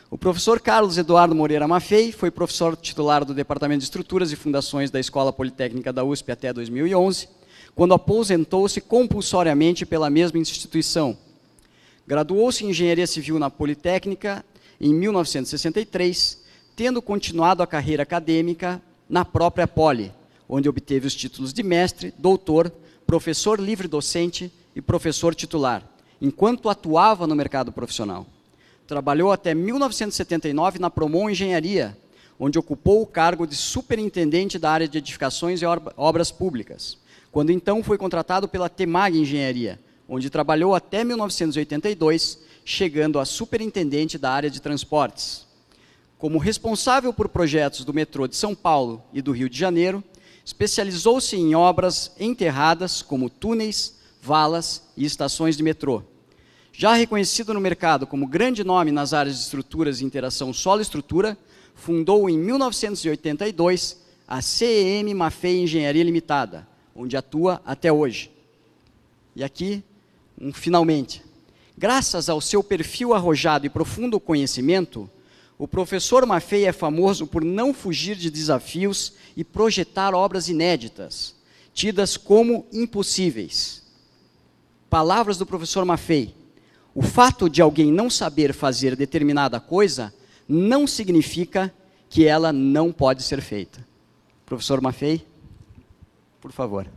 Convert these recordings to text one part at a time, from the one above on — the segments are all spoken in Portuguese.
O professor Carlos Eduardo Moreira Maffei foi professor titular do Departamento de Estruturas e Fundações da Escola Politécnica da USP até 2011, quando aposentou-se compulsoriamente pela mesma instituição. Graduou-se em Engenharia Civil na Politécnica em 1963, tendo continuado a carreira acadêmica na própria Poli, onde obteve os títulos de mestre, doutor, professor livre-docente e professor titular, enquanto atuava no mercado profissional. Trabalhou até 1979 na Promon Engenharia, onde ocupou o cargo de superintendente da área de edificações e obras públicas, quando então foi contratado pela Temag Engenharia, onde trabalhou até 1982, chegando a superintendente da área de transportes. Como responsável por projetos do metrô de São Paulo e do Rio de Janeiro, especializou-se em obras enterradas, como túneis, valas e estações de metrô. Já reconhecido no mercado como grande nome nas áreas de estruturas e interação solo-estrutura, fundou em 1982 a CEM Maffei Engenharia Limitada, onde atua até hoje. E aqui, finalmente, graças ao seu perfil arrojado e profundo conhecimento, o professor Maffei é famoso por não fugir de desafios e projetar obras inéditas, tidas como impossíveis. Palavras do professor Maffei: o fato de alguém não saber fazer determinada coisa não significa que ela não pode ser feita. Professor Maffei, por favor.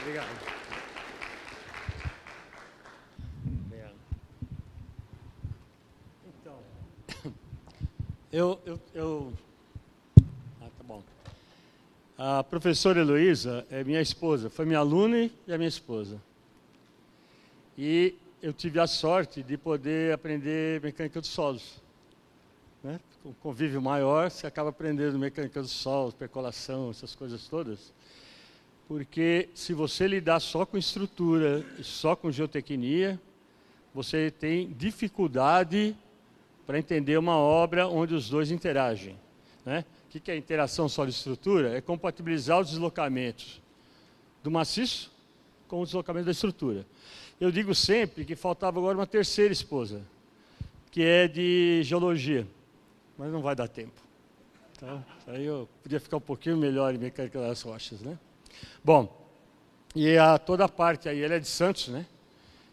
Obrigado. Então, tá bom. A professora Heloísa é minha esposa, foi minha aluna e a minha esposa. E eu tive a sorte de poder aprender mecânica dos solos. Né? Com convívio maior, você acaba aprendendo mecânica dos solos, percolação, essas coisas todas. Porque se você lidar só com estrutura, só com geotecnia, você tem dificuldade para entender uma obra onde os dois interagem. Né? O que é interação solo-estrutura? É compatibilizar os deslocamentos do maciço com o deslocamento da estrutura. Eu digo sempre que faltava agora uma terceira esposa, que é de geologia, mas não vai dar tempo. Então, aí eu podia ficar um pouquinho melhor em mecânica das rochas, né? Bom, e toda a parte aí, ela é de Santos, né?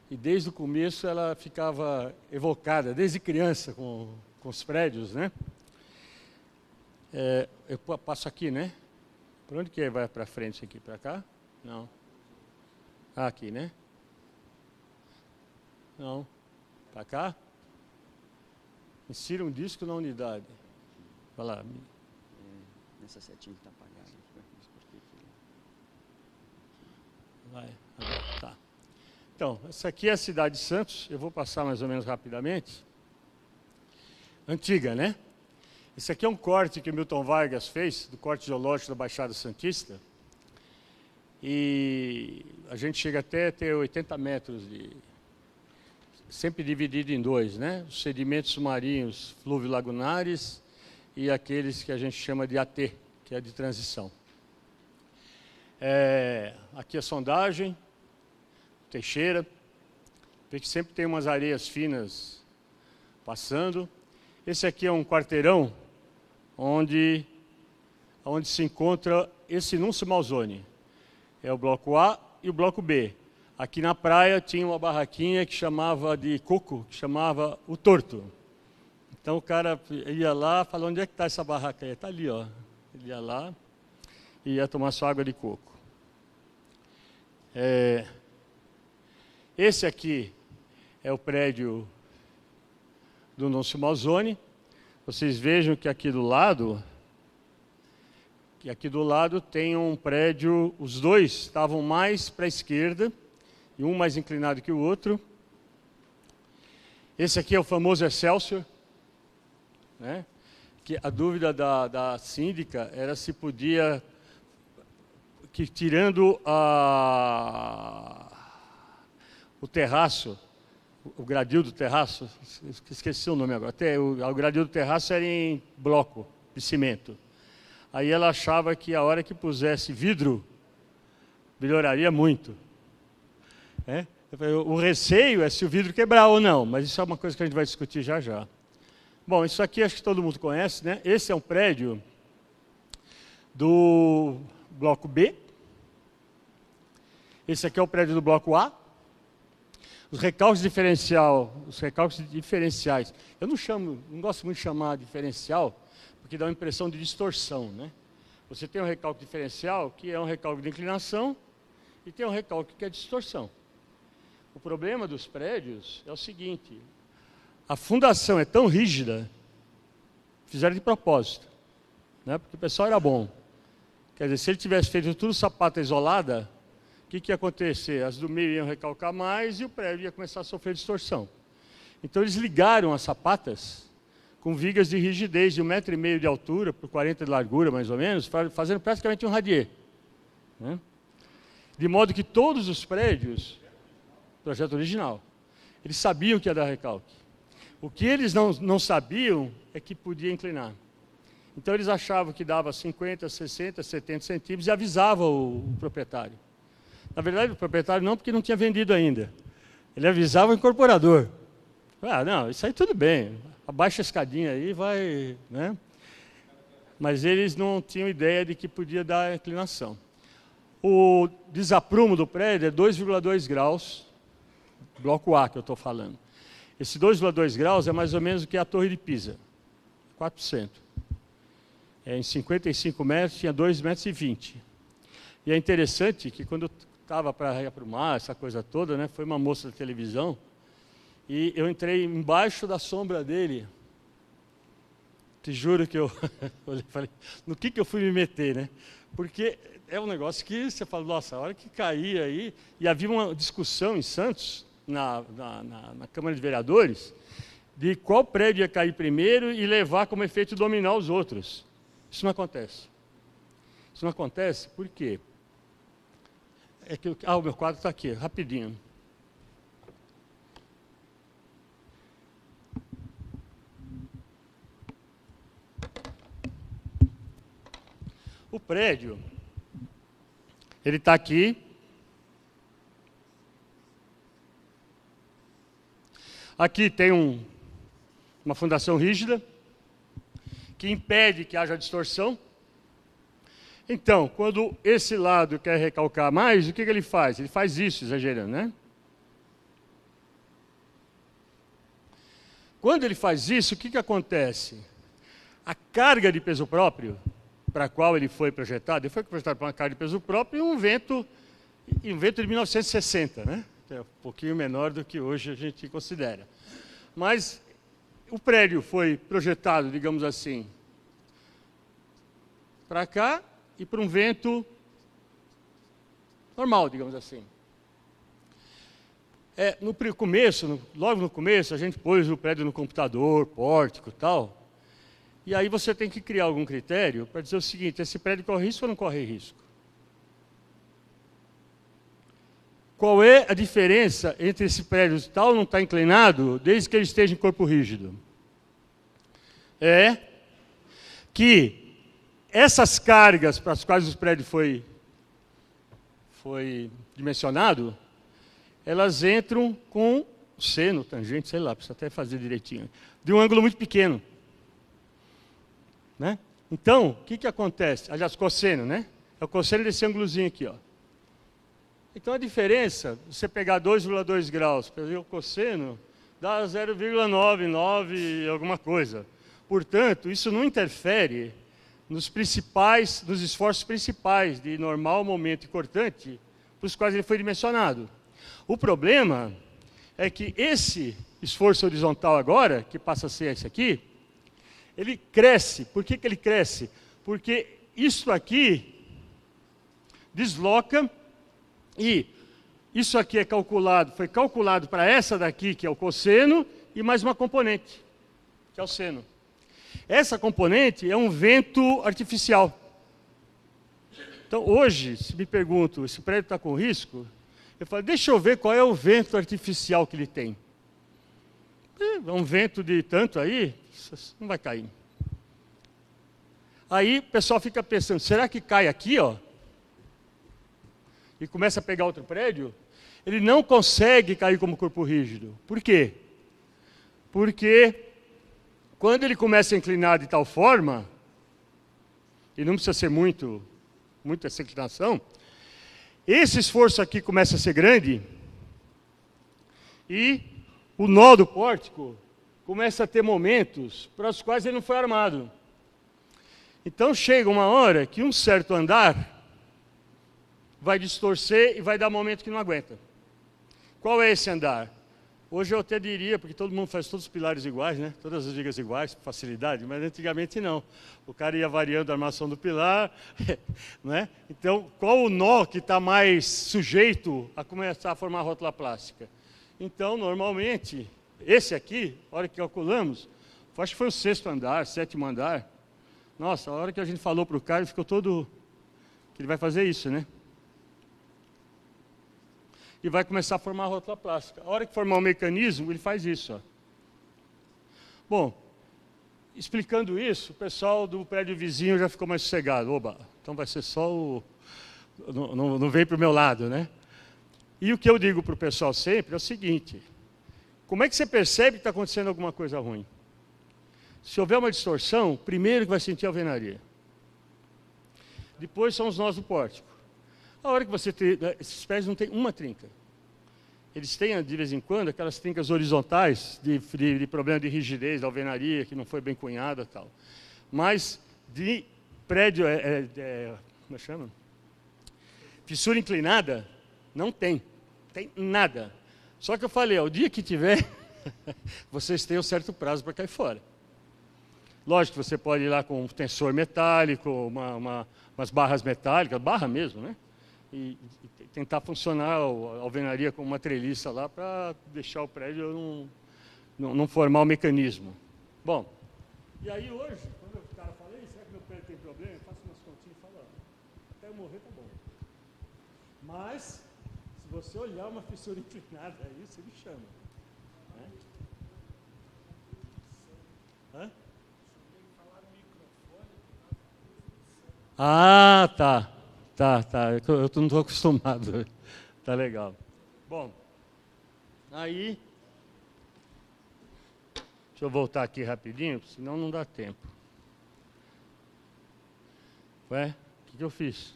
E desde o começo ela ficava evocada, desde criança, com os prédios, né? Eu passo aqui, né? Por onde que vai para frente aqui? Para cá? Não. Aqui, né? Não. Para cá? Insira um disco na unidade. Vai lá. Nessa setinha que está apagada. Vai. Tá. Então, essa aqui é a cidade de Santos. Eu vou passar mais ou menos rapidamente. Antiga, né? Esse aqui é um corte que o Milton Vargas fez, do corte geológico da Baixada Santista. E a gente chega até a ter 80 metros, sempre dividido em dois, né? Os sedimentos marinhos fluvio-lagunares e aqueles que a gente chama de AT, que é de transição. Aqui a sondagem, Teixeira, vê que sempre tem umas areias finas passando. Esse aqui é um quarteirão onde se encontra esse Núncio Malzone. É o bloco A e o bloco B. Aqui na praia tinha uma barraquinha que chamava de coco, que chamava o Torto. Então o cara ia lá, falou: onde é que está essa barraca aí? Está ali, ó. Ele ia lá e ia tomar sua água de coco. Esse aqui é o prédio do Núncio Malzone. Vocês vejam que aqui do lado tem um prédio, os dois estavam mais para a esquerda, e um mais inclinado que o outro. Esse aqui é o famoso Excelsior, né? Que a dúvida da síndica era se podia, que tirando o terraço, o gradil do terraço, esqueci o nome agora, o gradil do terraço era em bloco de cimento. Aí ela achava que a hora que pusesse vidro, melhoraria muito. O receio é se o vidro quebrar ou não, mas isso é uma coisa que a gente vai discutir já já. Bom, isso aqui acho que todo mundo conhece, né? Esse é um prédio do bloco B. Esse aqui é o prédio do bloco A. Os recalques diferenciais, eu não gosto muito de chamar diferencial, porque dá uma impressão de distorção, né? Você tem um recalque diferencial, que é um recalque de inclinação, e tem um recalque que é distorção. O problema dos prédios é o seguinte: a fundação é tão rígida, fizeram de propósito, né? Porque o pessoal era bom. Quer dizer, se ele tivesse feito tudo sapata isolada, o que ia acontecer? As do meio iam recalcar mais e o prédio ia começar a sofrer distorção. Então eles ligaram as sapatas com vigas de rigidez de 1,5 m de altura por 40 de largura, mais ou menos, fazendo praticamente um radier, né? De modo que todos os prédios, projeto original, eles sabiam que ia dar recalque. O que eles não sabiam é que podia inclinar. Então eles achavam que dava 50, 60, 70 centímetros e avisavam o proprietário. Na verdade, o proprietário não, porque não tinha vendido ainda. Ele avisava o incorporador. Ah, não, isso aí tudo bem. Abaixa a escadinha aí, vai, né? Mas eles não tinham ideia de que podia dar inclinação. O desaprumo do prédio é 2,2 graus, bloco A que eu estou falando. Esse 2,2 graus é mais ou menos o que é a Torre de Pisa, 4%. Em 55 metros, tinha 2,20 metros. E é interessante que quando eu estava para reaprumar essa coisa toda, né, foi uma moça da televisão, e eu entrei embaixo da sombra dele. Te juro que eu falei, no que eu fui me meter, né? Porque é um negócio que você fala, nossa, a hora que cair aí, e havia uma discussão em Santos, na Câmara de Vereadores, de qual prédio ia cair primeiro e levar como efeito dominar os outros. Isso não acontece. Isso não acontece por quê? É que o meu quadro está aqui, rapidinho. O prédio, ele está aqui. Aqui tem uma fundação rígida, que impede que haja distorção. Então, quando esse lado quer recalcar mais, o que ele faz? Ele faz isso, exagerando, né? Quando ele faz isso, o que acontece? A carga de peso próprio, para a qual ele foi projetado para uma carga de peso próprio e um vento de 1960, né? Que é um pouquinho menor do que hoje a gente considera. Mas o prédio foi projetado, digamos assim, para cá, e para um vento normal, digamos assim. Logo no começo, a gente pôs o prédio no computador, pórtico e tal, e aí você tem que criar algum critério para dizer o seguinte: esse prédio corre risco ou não corre risco? Qual é a diferença entre esse prédio tal não estar inclinado, desde que ele esteja em corpo rígido? É que essas cargas para as quais o prédio foi dimensionado, elas entram com seno, tangente, sei lá, precisa até fazer direitinho, de um ângulo muito pequeno, né? Então, o que acontece? Aliás, cosseno, né? É o cosseno desse ângulozinho aqui, ó. Então a diferença, você pegar 2,2 graus, fazer o cosseno, dá 0,99 alguma coisa. Portanto, isso não interfere nos esforços principais de normal, momento e cortante, para os quais ele foi dimensionado. O problema é que esse esforço horizontal agora, que passa a ser esse aqui, ele cresce. Por que ele cresce? Porque isso aqui desloca e isso aqui foi calculado para essa daqui, que é o cosseno, e mais uma componente, que é o seno. Essa componente é um vento artificial. Então, hoje, se me pergunto, esse prédio está com risco, eu falo, deixa eu ver qual é o vento artificial que ele tem. É um vento de tanto aí, não vai cair. Aí o pessoal fica pensando, será que cai aqui, ó? E começa a pegar outro prédio? ele não consegue cair como corpo rígido. Por quê? Porque quando ele começa a inclinar de tal forma, e não precisa ser muito essa inclinação, esse esforço aqui começa a ser grande e o nó do pórtico começa a ter momentos para os quais ele não foi armado. Então chega uma hora que um certo andar vai distorcer e vai dar momento que não aguenta. Qual é esse andar? Hoje eu até diria, porque todo mundo faz todos os pilares iguais, né? Todas as vigas iguais, facilidade, mas antigamente não. O cara ia variando a armação do pilar, né? Então, qual o nó que está mais sujeito a começar a formar rótula plástica? Então, normalmente, esse aqui, a hora que calculamos, acho que foi o 6º andar, 7º andar. Nossa, a hora que a gente falou para o cara, ele ficou todo... que ele vai fazer isso, né? E vai começar a formar a rótula plástica. A hora que formar o mecanismo, ele faz isso. Ó. Bom, explicando isso, o pessoal do prédio vizinho já ficou mais sossegado. Oba, então vai ser só o... Não vem para o meu lado, né? E o que eu digo para o pessoal sempre é o seguinte: como é que você percebe que está acontecendo alguma coisa ruim? Se houver uma distorção, primeiro que vai sentir a alvenaria. Depois são os nós do pórtico. A hora que você tem... Esses pés não têm uma trinca. Eles têm, de vez em quando, aquelas trincas horizontais de problema de rigidez da alvenaria, que não foi bem cunhada e tal. Mas de prédio... como chama? Fissura inclinada, não tem. Tem nada. Só que eu falei, o dia que tiver, vocês têm um certo prazo para cair fora. Lógico que você pode ir lá com um tensor metálico, umas barras metálicas, barra mesmo, né? E tentar funcionar a alvenaria com uma treliça lá para deixar o prédio não formar o mecanismo. Bom, e aí hoje, quando o cara fala, será que meu prédio tem problema? Eu faço umas continhas e falo, até eu morrer tá bom. Mas, se você olhar uma fissura inclinada aí, você me chama. Né? Hã? Ah, tá. Eu não estou acostumado. Tá legal. Bom, aí... Deixa eu voltar aqui rapidinho, senão não dá tempo. Ué, o que eu fiz?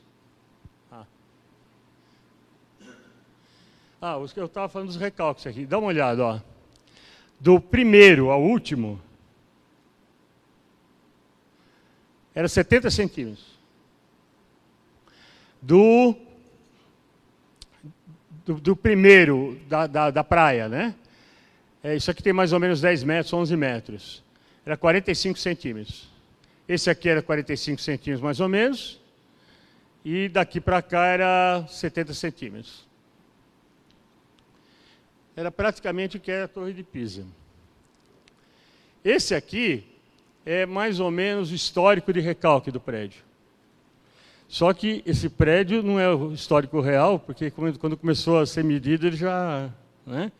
Eu estava falando dos recalques aqui. Dá uma olhada, ó. Do primeiro ao último, era 70 centímetros. Do primeiro, da praia, né? Isso aqui tem mais ou menos 10 metros, 11 metros. Era 45 centímetros. Esse aqui era 45 centímetros mais ou menos. E daqui para cá era 70 centímetros. Era praticamente o que era a Torre de Pisa. Esse aqui é mais ou menos o histórico de recalque do prédio. Só que esse prédio não é o histórico real, porque quando começou a ser medido, ele já... Né?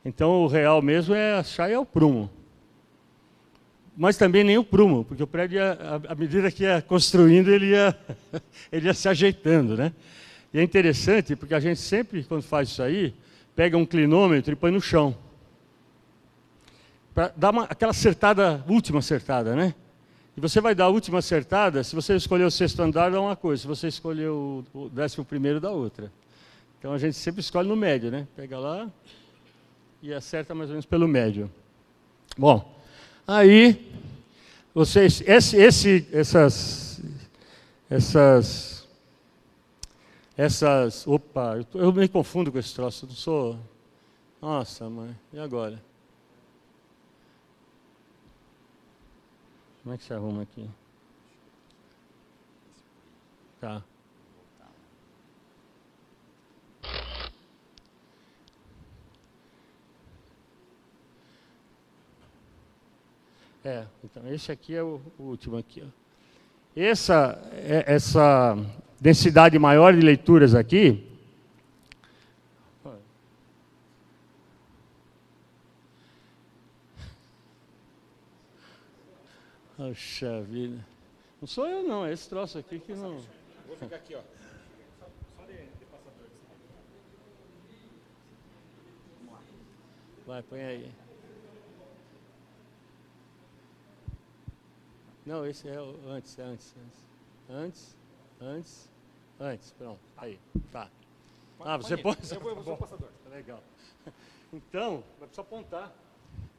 Então, o real mesmo é achar o prumo. Mas também nem o prumo, porque o prédio, à medida que ia construindo, ele ia se ajeitando. Né? E é interessante, porque a gente sempre, quando faz isso aí, pega um clinômetro e põe no chão. Para dar aquela acertada, última acertada, né? E você vai dar a última acertada, se você escolher o 6º andar, dá uma coisa. Se você escolher o 11º, dá outra. Então a gente sempre escolhe no médio, né? Pega lá e acerta mais ou menos pelo médio. Bom, aí, vocês, opa, eu me confundo com esse troço, eu não sou... Nossa, mãe, e agora? Como é que se arruma aqui? Tá. Então esse aqui é o último aqui. Ó. Essa densidade maior de leituras aqui, poxa vida. Não sou eu não, é esse troço aqui que não... Vou ficar aqui, ó. Vai, põe aí. Não, esse é antes, antes, pronto, aí, tá. Ah, você põe? Eu vou o passador. Legal. Então, vai precisar apontar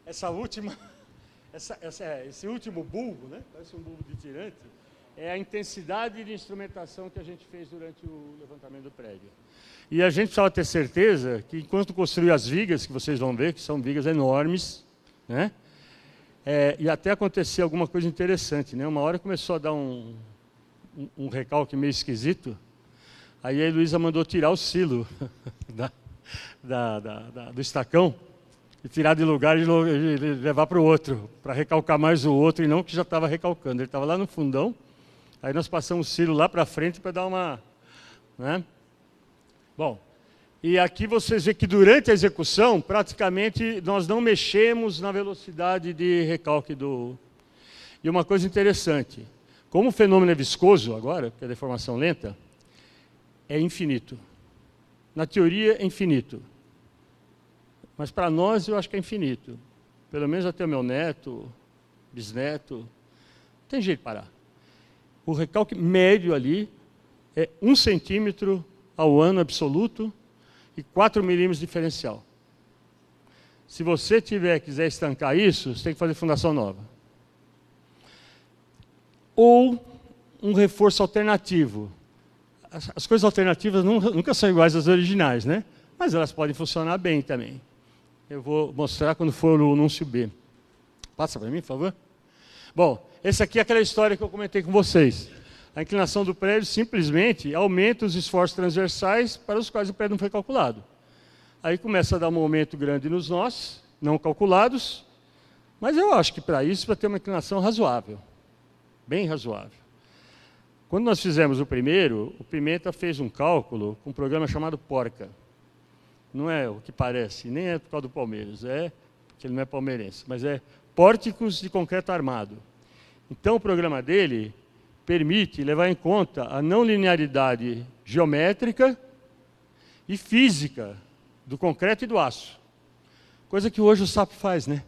essa última, esse último bulbo, né? Parece um bulbo de tirante, é a intensidade de instrumentação que a gente fez durante o levantamento do prédio. E a gente precisava ter certeza que, enquanto construir as vigas, que vocês vão ver, que são vigas enormes, né? E até acontecer alguma coisa interessante, né? Uma hora começou a dar um recalque meio esquisito, aí a Heloísa mandou tirar o silo do estacão, e tirar de lugar e levar para o outro, para recalcar mais o outro, e não que já estava recalcando. Ele estava lá no fundão, aí nós passamos o silo lá para frente para dar uma... né? Bom, e aqui vocês veem que durante a execução, praticamente, nós não mexemos na velocidade de recalque do... E uma coisa interessante, como o fenômeno é viscoso agora, que é a deformação lenta, é infinito. Na teoria é infinito. Mas para nós eu acho que é infinito. Pelo menos até o meu neto, bisneto, não tem jeito de parar. O recalque médio ali é 1 centímetro ao ano absoluto e 4 milímetros diferencial. Se você quiser estancar isso, você tem que fazer fundação nova. Ou um reforço alternativo. As coisas alternativas nunca são iguais às originais, né? Mas elas podem funcionar bem também. Eu vou mostrar quando for o anúncio B. Passa para mim, por favor. Bom, essa aqui é aquela história que eu comentei com vocês. A inclinação do prédio simplesmente aumenta os esforços transversais para os quais o prédio não foi calculado. Aí começa a dar um aumento grande nos nós, não calculados, mas eu acho que para isso vai ter uma inclinação razoável, bem razoável. Quando nós fizemos o primeiro, o Pimenta fez um cálculo com um programa chamado Porca. Não é o que parece, nem é por causa do Palmeiras, porque ele não é palmeirense, mas é pórticos de concreto armado. Então o programa dele permite levar em conta a não linearidade geométrica e física do concreto e do aço. Coisa que hoje o SAP faz, né?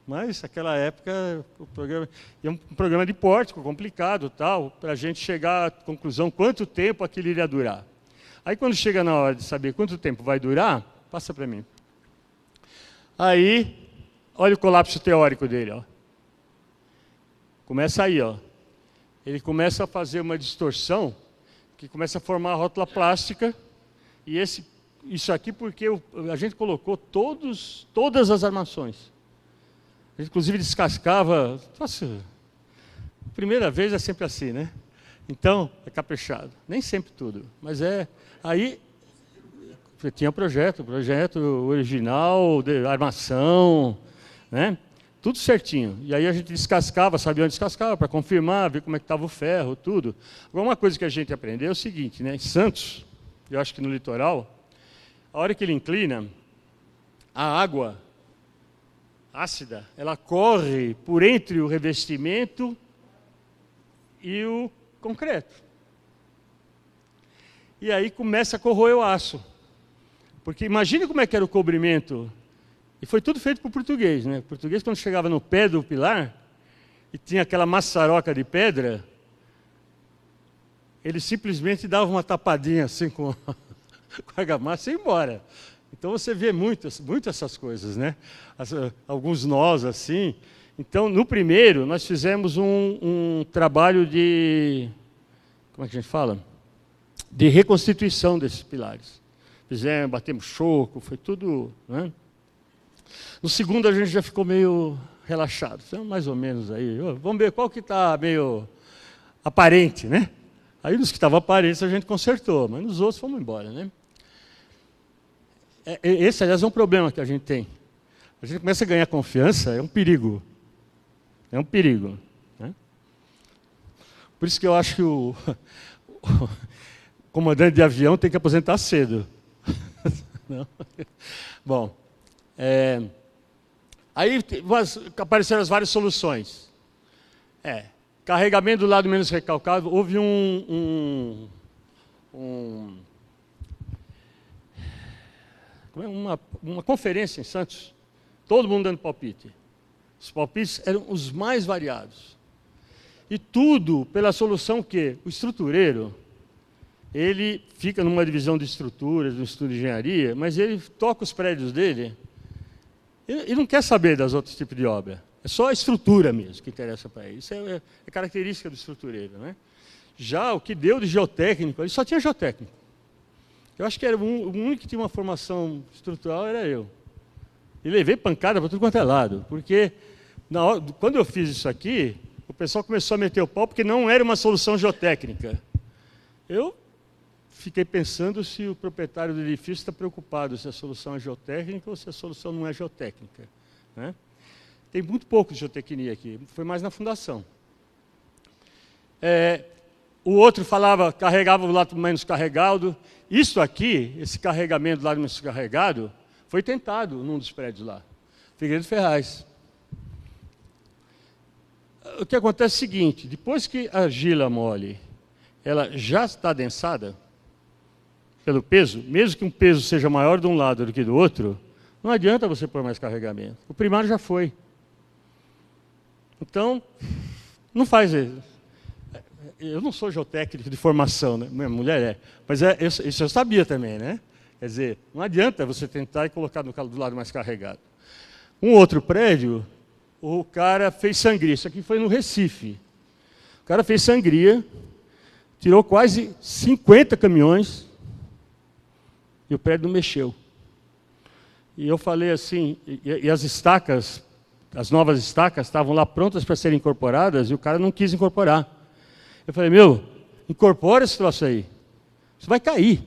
Mas naquela época o programa é um programa de pórtico complicado, tal, para a gente chegar à conclusão quanto tempo aquilo iria durar. Aí quando chega na hora de saber quanto tempo vai durar, passa para mim. Aí, olha o colapso teórico dele, ó. Começa aí, ó. Ele começa a fazer uma distorção que começa a formar a rótula plástica, e isso aqui porque a gente colocou todas as armações. A gente, inclusive, descascava. Nossa, primeira vez é sempre assim, né? Então, é caprichado. Nem sempre tudo, mas aí tinha projeto original, de armação, né? Tudo certinho. E aí a gente descascava, sabia onde descascava, para confirmar, ver como é que estava o ferro, tudo. Agora, uma coisa que a gente aprendeu é o seguinte, né? Em Santos, eu acho que no litoral, a hora que ele inclina, a água ácida, ela corre por entre o revestimento e o concreto. E aí começa a corroer o aço. Porque imagine como é que era o cobrimento. E foi tudo feito por português, né? O português, quando chegava no pé do pilar, e tinha aquela maçaroca de pedra, ele simplesmente dava uma tapadinha assim com a argamassa e ia embora. Então você vê muito essas coisas, né? Alguns nós assim. Então, no primeiro, nós fizemos um trabalho de... Como é que a gente fala? De reconstituição desses pilares. Fizemos, batemos choco, foi tudo... Né? No segundo, a gente já ficou meio relaxado. Então, mais ou menos aí. Vamos ver qual que está meio aparente, né? Aí, nos que estavam aparentes, a gente consertou, mas nos outros, fomos embora, né? Esse, aliás, é um problema que a gente tem. A gente começa a ganhar confiança, é um perigo. É um perigo. Né? Por isso que eu acho que o comandante de avião tem que aposentar cedo. Não? Bom, aí apareceram as várias soluções. Carregamento do lado menos recalcado. Houve uma conferência em Santos, Todo mundo dando palpite. Os palpites eram os mais variados. E tudo pela solução que o estrutureiro, ele fica numa divisão de estruturas, no estudo de engenharia, mas ele toca os prédios dele, ele não quer saber das outros tipos de obra. É só a estrutura mesmo que interessa para ele. Isso é característica do estrutureiro, né? Já o que deu de geotécnico, ele só tinha geotécnico. Eu acho que era o único que tinha uma formação estrutural era eu. E levei pancada para tudo quanto é lado, porque quando eu fiz isso aqui, o pessoal começou a meter o pau porque não era uma solução geotécnica. Eu fiquei pensando se o proprietário do edifício está preocupado se a solução é geotécnica ou se a solução não é geotécnica, né? Tem muito pouco de geotecnia aqui, foi mais na fundação. O outro falava, carregava o lado menos carregado. Isso aqui, esse carregamento do lado menos carregado, foi tentado num dos prédios lá, Figueiredo Ferraz. O que acontece é o seguinte, depois que a argila mole, ela já está adensada pelo peso, mesmo que um peso seja maior de um lado do que do outro, não adianta você pôr mais carregamento. O primário já foi. Então, não faz isso. Eu não sou geotécnico de formação, né? Minha mulher é, mas isso eu sabia também, né? Quer dizer, não adianta você tentar e colocar do lado mais carregado. Um outro prédio, o cara fez sangria, isso aqui foi no Recife. O cara fez sangria, tirou quase 50 caminhões e o prédio não mexeu. E eu falei assim, e as estacas, as novas estacas estavam lá prontas para serem incorporadas e o cara não quis incorporar. Eu falei, incorpora esse troço aí, você vai cair.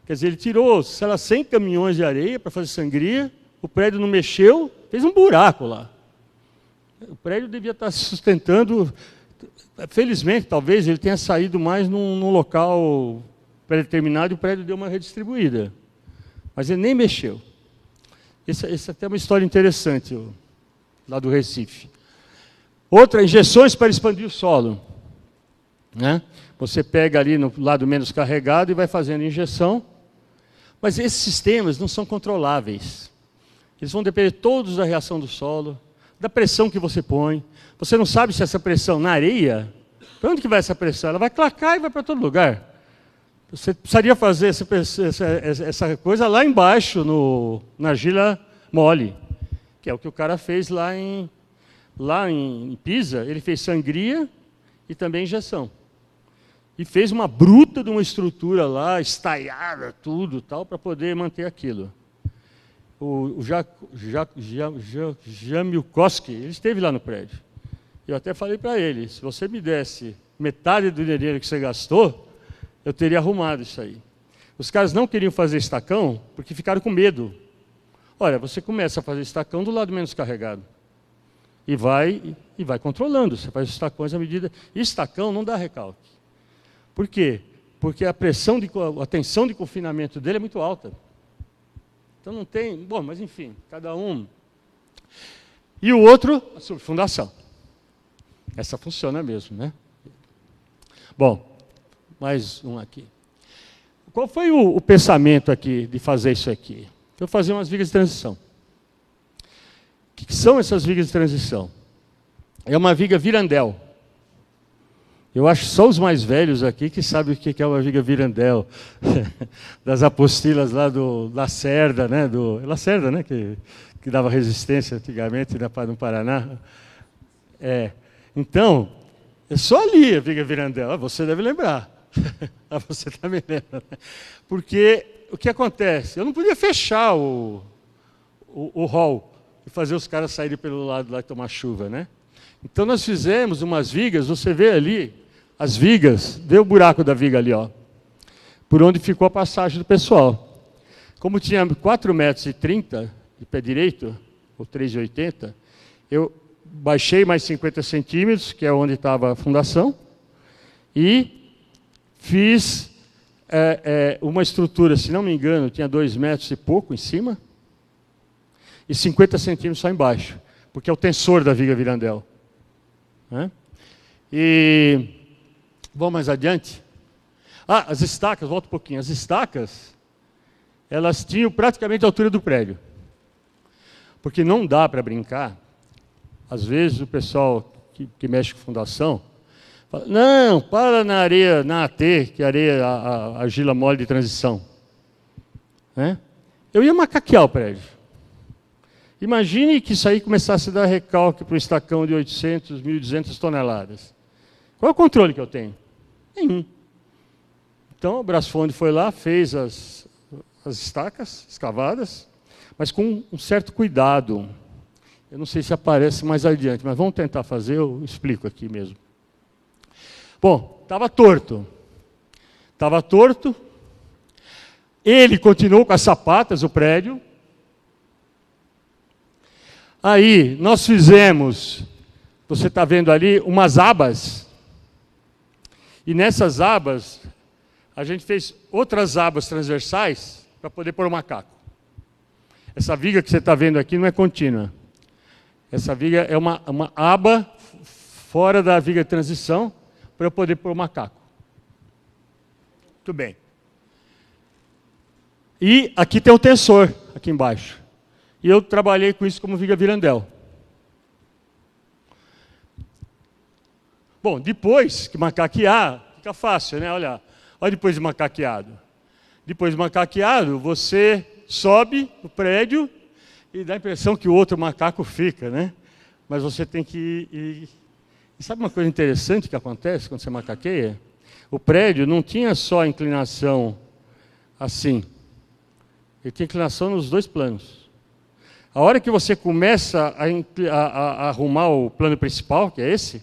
Quer dizer, ele tirou, sei lá, 100 caminhões de areia para fazer sangria, o prédio não mexeu, fez um buraco lá. O prédio devia estar se sustentando, felizmente, talvez ele tenha saído mais num local pré-determinado e o prédio deu uma redistribuída. Mas ele nem mexeu. Essa até é uma história interessante, lá do Recife. Outra, injeções para expandir o solo. Né? Você pega ali no lado menos carregado e vai fazendo injeção. Mas esses sistemas não são controláveis. Eles vão depender todos da reação do solo, da pressão que você põe. Você não sabe se essa pressão na areia, para onde que vai essa pressão? Ela vai clacar e vai para todo lugar. Você precisaria fazer essa coisa lá embaixo, na argila mole, que é o que o cara fez lá em Pisa. Ele fez sangria e também injeção. E fez uma bruta de uma estrutura lá, estaiada, tudo, tal, para poder manter aquilo. O Jamilkowski, ele esteve lá no prédio. Eu até falei para ele, se você me desse metade do dinheiro que você gastou, eu teria arrumado isso aí. Os caras não queriam fazer estacão porque ficaram com medo. Olha, você começa a fazer estacão do lado menos carregado. E vai controlando. Você faz os estacões à medida. E estacão não dá recalque. Por quê? Porque a tensão de confinamento dele é muito alta. Então não tem... Bom, mas enfim, cada um... E o outro, a subfundação. Essa funciona mesmo, né? Bom, mais um aqui. Qual foi o pensamento aqui de fazer isso aqui? Eu fazer umas vigas de transição. O que são essas vigas de transição? É uma viga Virandel. Eu acho que só os mais velhos aqui que sabem o que é uma viga Virandel. Das apostilas lá do Lacerda, né? Lacerda, né? Que dava resistência antigamente no Paraná. Então, é só ali a viga Virandel. Você deve lembrar. Você também lembra. Né? Porque o que acontece? Eu não podia fechar o hall e fazer os caras saírem pelo lado lá e tomar chuva, né? Então nós fizemos umas vigas, você vê ali, as vigas, vê o buraco da viga ali, ó, por onde ficou a passagem do pessoal. Como tinha 4,30 metros de pé direito, ou 3,80, eu baixei mais 50 centímetros, que é onde estava a fundação, e fiz uma estrutura, se não me engano, tinha 2 metros e pouco em cima, e 50 centímetros só embaixo, porque é o tensor da viga Virandel. Né? E vamos mais adiante. As estacas, volta um pouquinho. As estacas, elas tinham praticamente a altura do prédio. Porque não dá para brincar. Às vezes o pessoal que mexe com fundação fala, não, para na areia, na AT, que é a argila mole de transição. Né? Eu ia macaquear o prédio. Imagine que isso aí começasse a dar recalque para um estacão de 800, 1.200 toneladas. Qual é o controle que eu tenho? Nenhum. Então, o Brasfonte foi lá, fez as estacas escavadas, mas com um certo cuidado. Eu não sei se aparece mais adiante, mas vamos tentar fazer, eu explico aqui mesmo. Bom, estava torto. Estava torto. Ele continuou com as sapatas, o prédio. Aí, nós fizemos, você está vendo ali, umas abas. E nessas abas, a gente fez outras abas transversais para poder pôr o macaco. Essa viga que você está vendo aqui não é contínua. Essa viga é uma aba fora da viga de transição para eu poder pôr o macaco. Muito bem. E aqui tem o tensor, aqui embaixo. E eu trabalhei com isso como viga Virandel. Bom, depois que macaquear, fica fácil, né? Olha depois de macaqueado. Depois de macaqueado, você sobe o prédio e dá a impressão que o outro macaco fica, né? Mas você tem que ir. E sabe uma coisa interessante que acontece quando você macaqueia? O prédio não tinha só inclinação assim. Ele tinha inclinação nos dois planos. A hora que você começa a arrumar o plano principal, que é esse,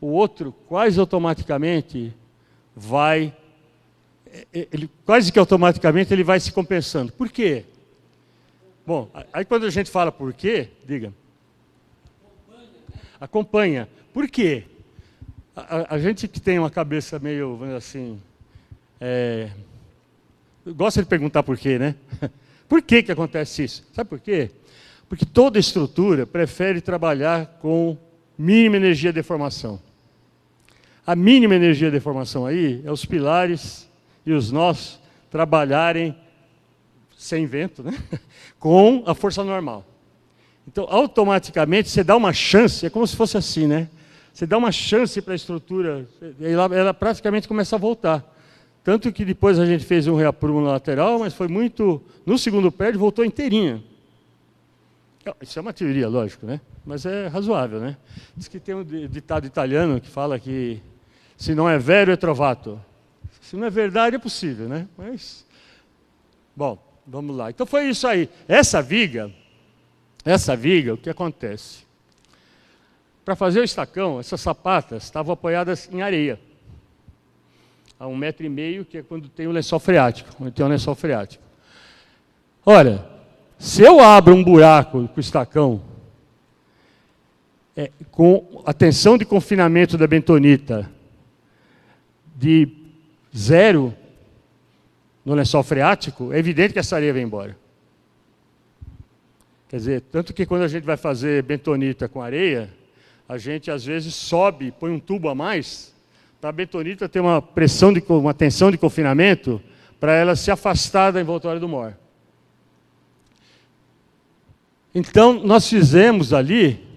o outro quase automaticamente vai... quase que automaticamente ele vai se compensando. Por quê? Bom, aí quando a gente fala por quê, diga. Acompanha. Por quê? A gente que tem uma cabeça meio, vamos dizer assim, gosta de perguntar por quê, né? Por que acontece isso? Sabe por quê? Porque toda estrutura prefere trabalhar com mínima energia de deformação. A mínima energia de deformação aí é os pilares e os nós trabalharem sem vento, né? Com a força normal. Então, automaticamente, você dá uma chance, é como se fosse assim, né? Você dá uma chance para a estrutura, ela praticamente começa a voltar. Tanto que depois a gente fez um reaprumo na lateral, mas foi muito... No segundo prédio, voltou inteirinha. Isso é uma teoria, lógico, né? Mas é razoável, né? Diz que tem um ditado italiano que fala que se não é vero, é trovato. Se não é verdade, é possível, né? Mas, bom, vamos lá. Então foi isso aí. Essa viga, o que acontece? Para fazer o estacão, essas sapatas estavam apoiadas em areia. A 1,5 metro, que é quando tem o lençol freático. Quando tem o lençol freático. Olha, se eu abro um buraco com o estacão, com a tensão de confinamento da bentonita de 0 no lençol freático, é evidente que essa areia vai embora. Quer dizer, tanto que quando a gente vai fazer bentonita com areia, a gente às vezes sobe, põe um tubo a mais, para a bentonita ter uma tensão de confinamento, para ela se afastar da envoltória do mor. Então, nós fizemos ali,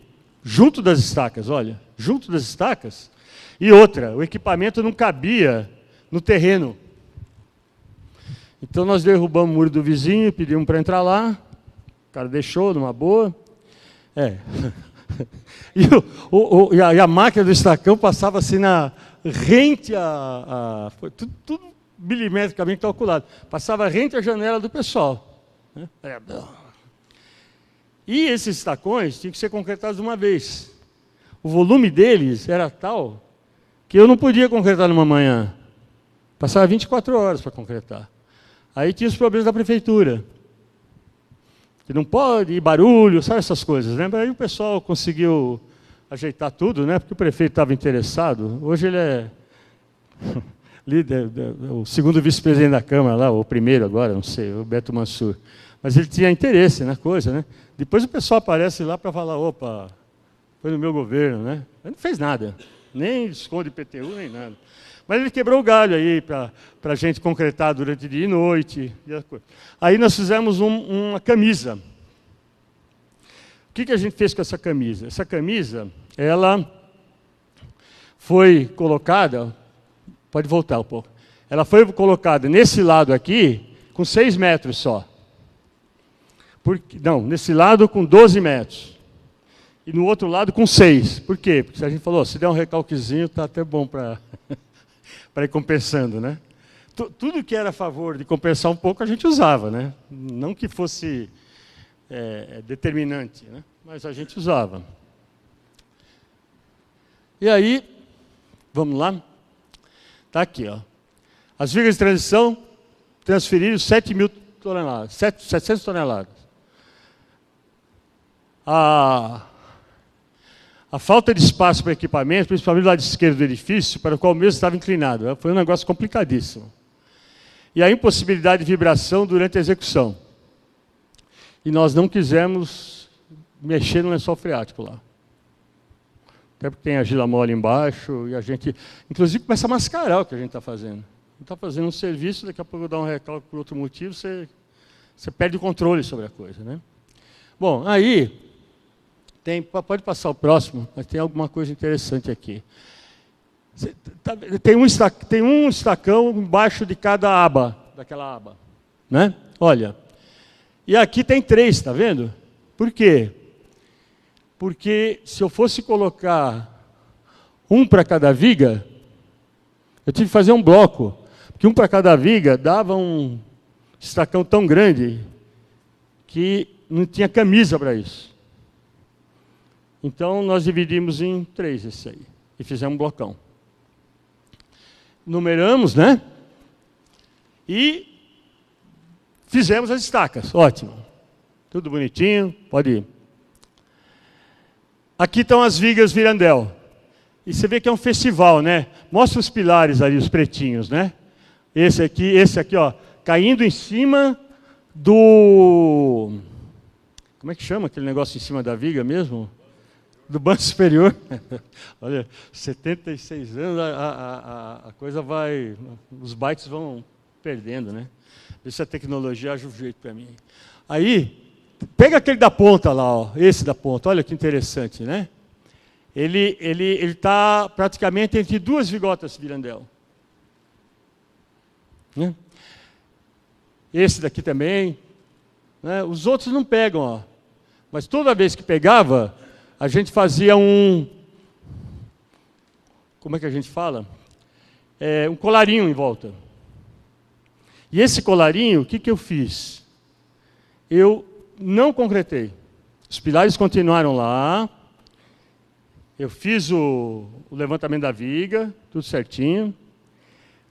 junto das estacas, olha, junto das estacas, e outra, o equipamento não cabia no terreno. Então, nós derrubamos o muro do vizinho, pedimos para entrar lá, o cara deixou numa boa. E a máquina do estacão passava assim rente foi tudo milimetricamente calculado. Passava rente à janela do pessoal. Né? E esses estacões tinham que ser concretados de uma vez. O volume deles era tal que eu não podia concretar numa manhã. Passava 24 horas para concretar. Aí tinha os problemas da prefeitura. Que não pode, e barulho, sabe essas coisas, né? Aí o pessoal conseguiu ajeitar tudo, né? Porque o prefeito estava interessado. Hoje ele é líder, o segundo vice-presidente da Câmara lá, ou o primeiro agora, não sei, o Beto Mansur. Mas ele tinha interesse na coisa, né? Depois o pessoal aparece lá para falar, opa, foi no meu governo, né? Ele não fez nada, nem esconde IPTU, nem nada. Mas ele quebrou o galho aí para a gente concretar durante dia e noite. Aí nós fizemos uma camisa. que a gente fez com essa camisa? Essa camisa, ela foi colocada, pode voltar um pouco, ela foi colocada nesse lado aqui com 6 metros só. Não, nesse lado com 12 metros. E no outro lado com 6. Por quê? Porque a gente falou, se der um recalquezinho, está até bom para ir compensando, né? Tudo que era a favor de compensar um pouco, a gente usava, né? Não que fosse determinante, né? Mas a gente usava. E aí, vamos lá? Está aqui, ó. As vigas de transição transferiram 7.000 toneladas, 700 toneladas. A falta de espaço para equipamento, principalmente do lado esquerdo do edifício, para o qual o mesmo estava inclinado, foi um negócio complicadíssimo. E a impossibilidade de vibração durante a execução. E nós não quisemos mexer no lençol freático lá. Até porque tem argila mole embaixo, e a gente, inclusive, começa a mascarar o que a gente está fazendo. A gente está fazendo um serviço, daqui a pouco dá um recalque por outro motivo, você perde o controle sobre a coisa, né? Bom, aí, pode passar o próximo, mas tem alguma coisa interessante aqui. Tem um estacão embaixo de cada aba, daquela aba, né? Olha, e aqui tem 3, está vendo? Por quê? Porque se eu fosse colocar um para cada viga, eu tive que fazer um bloco, porque um para cada viga dava um estacão tão grande que não tinha camisa para isso. Então, nós dividimos em 3 esse aí, e fizemos um blocão. Numeramos, né? E fizemos as estacas, ótimo. Tudo bonitinho, pode ir. Aqui estão as vigas Virandel. E você vê que é um festival, né? Mostra os pilares ali, os pretinhos, né? Esse aqui, ó, caindo em cima do... Como é que chama aquele negócio em cima da viga mesmo? Do banco superior. Olha, 76 anos, a coisa vai... Os bytes vão perdendo, né? Vê se a tecnologia ajuda o jeito para mim. Aí, pega aquele da ponta lá, ó, esse da ponta, olha que interessante, né? Ele está praticamente entre 2 vigotas Virandel. Né? Esse daqui também. Né? Os outros não pegam, ó. Mas toda vez que pegava, a gente fazia um... Como é que a gente fala? Um colarinho em volta. E esse colarinho, o que eu fiz? Eu não concretei. Os pilares continuaram lá. Eu fiz o levantamento da viga, tudo certinho.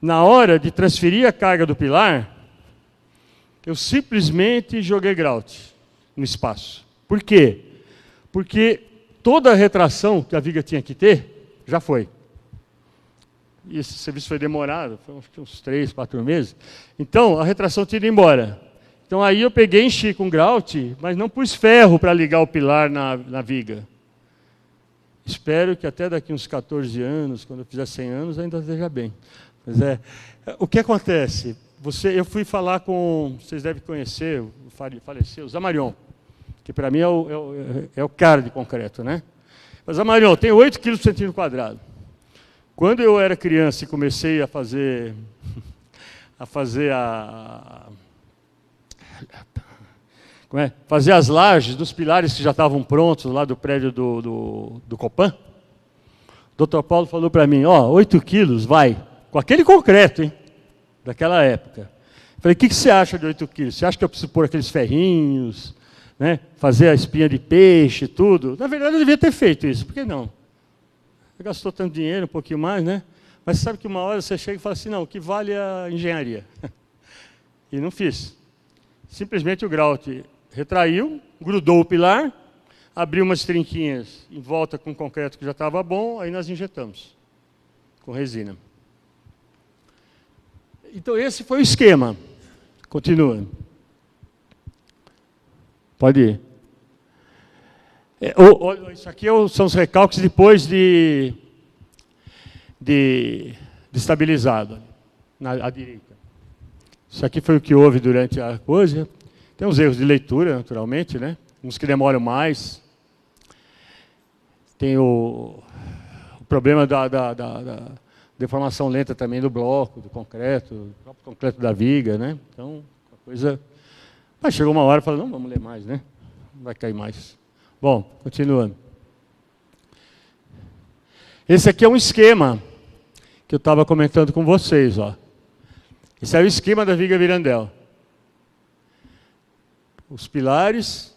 Na hora de transferir a carga do pilar, eu simplesmente joguei grout no espaço. Por quê? Porque toda a retração que a viga tinha que ter, já foi. E esse serviço foi demorado, foi uns 3, 4 meses. Então, a retração tinha ido embora. Então, aí eu peguei, enchi com grout, mas não pus ferro para ligar o pilar na viga. Espero que até daqui uns 14 anos, quando eu fizer 100 anos, ainda esteja bem. Mas o que acontece? Eu fui falar com, vocês devem conhecer, faleceu, o Zamarion, que para mim é o cara de concreto, né? Mas Zamarion, tem 8 kg por centímetro quadrado. Quando eu era criança e comecei a fazer fazer as lajes dos pilares que já estavam prontos lá do prédio do Copan, o Dr. Paulo falou para mim, 8 quilos, vai, com aquele concreto, hein, daquela época. Eu falei, o que você acha de 8 quilos? Você acha que eu preciso pôr aqueles ferrinhos, né, fazer a espinha de peixe, tudo? Na verdade, eu devia ter feito isso, por que não? Você gastou tanto dinheiro, um pouquinho mais, né? Mas você sabe que uma hora você chega e fala assim, não, o que vale é a engenharia. E não fiz. Simplesmente o grout retraiu, grudou o pilar, abriu umas trinquinhas em volta com concreto que já estava bom, aí nós injetamos com resina. Então esse foi o esquema. Continua. Pode ir. Isso aqui são os recalques depois de estabilizado, à direita. Isso aqui foi o que houve durante a coisa. Tem uns erros de leitura, naturalmente, né? Uns que demoram mais. tem o problema da deformação lenta também do bloco, do concreto, do próprio concreto da viga, né? Então, a coisa... Mas chegou uma hora e falou, não, vamos ler mais, né? Não vai cair mais. Bom, continuando. Esse aqui é um esquema que eu estava comentando com vocês, ó. Esse é o esquema da viga Virandell. Os pilares,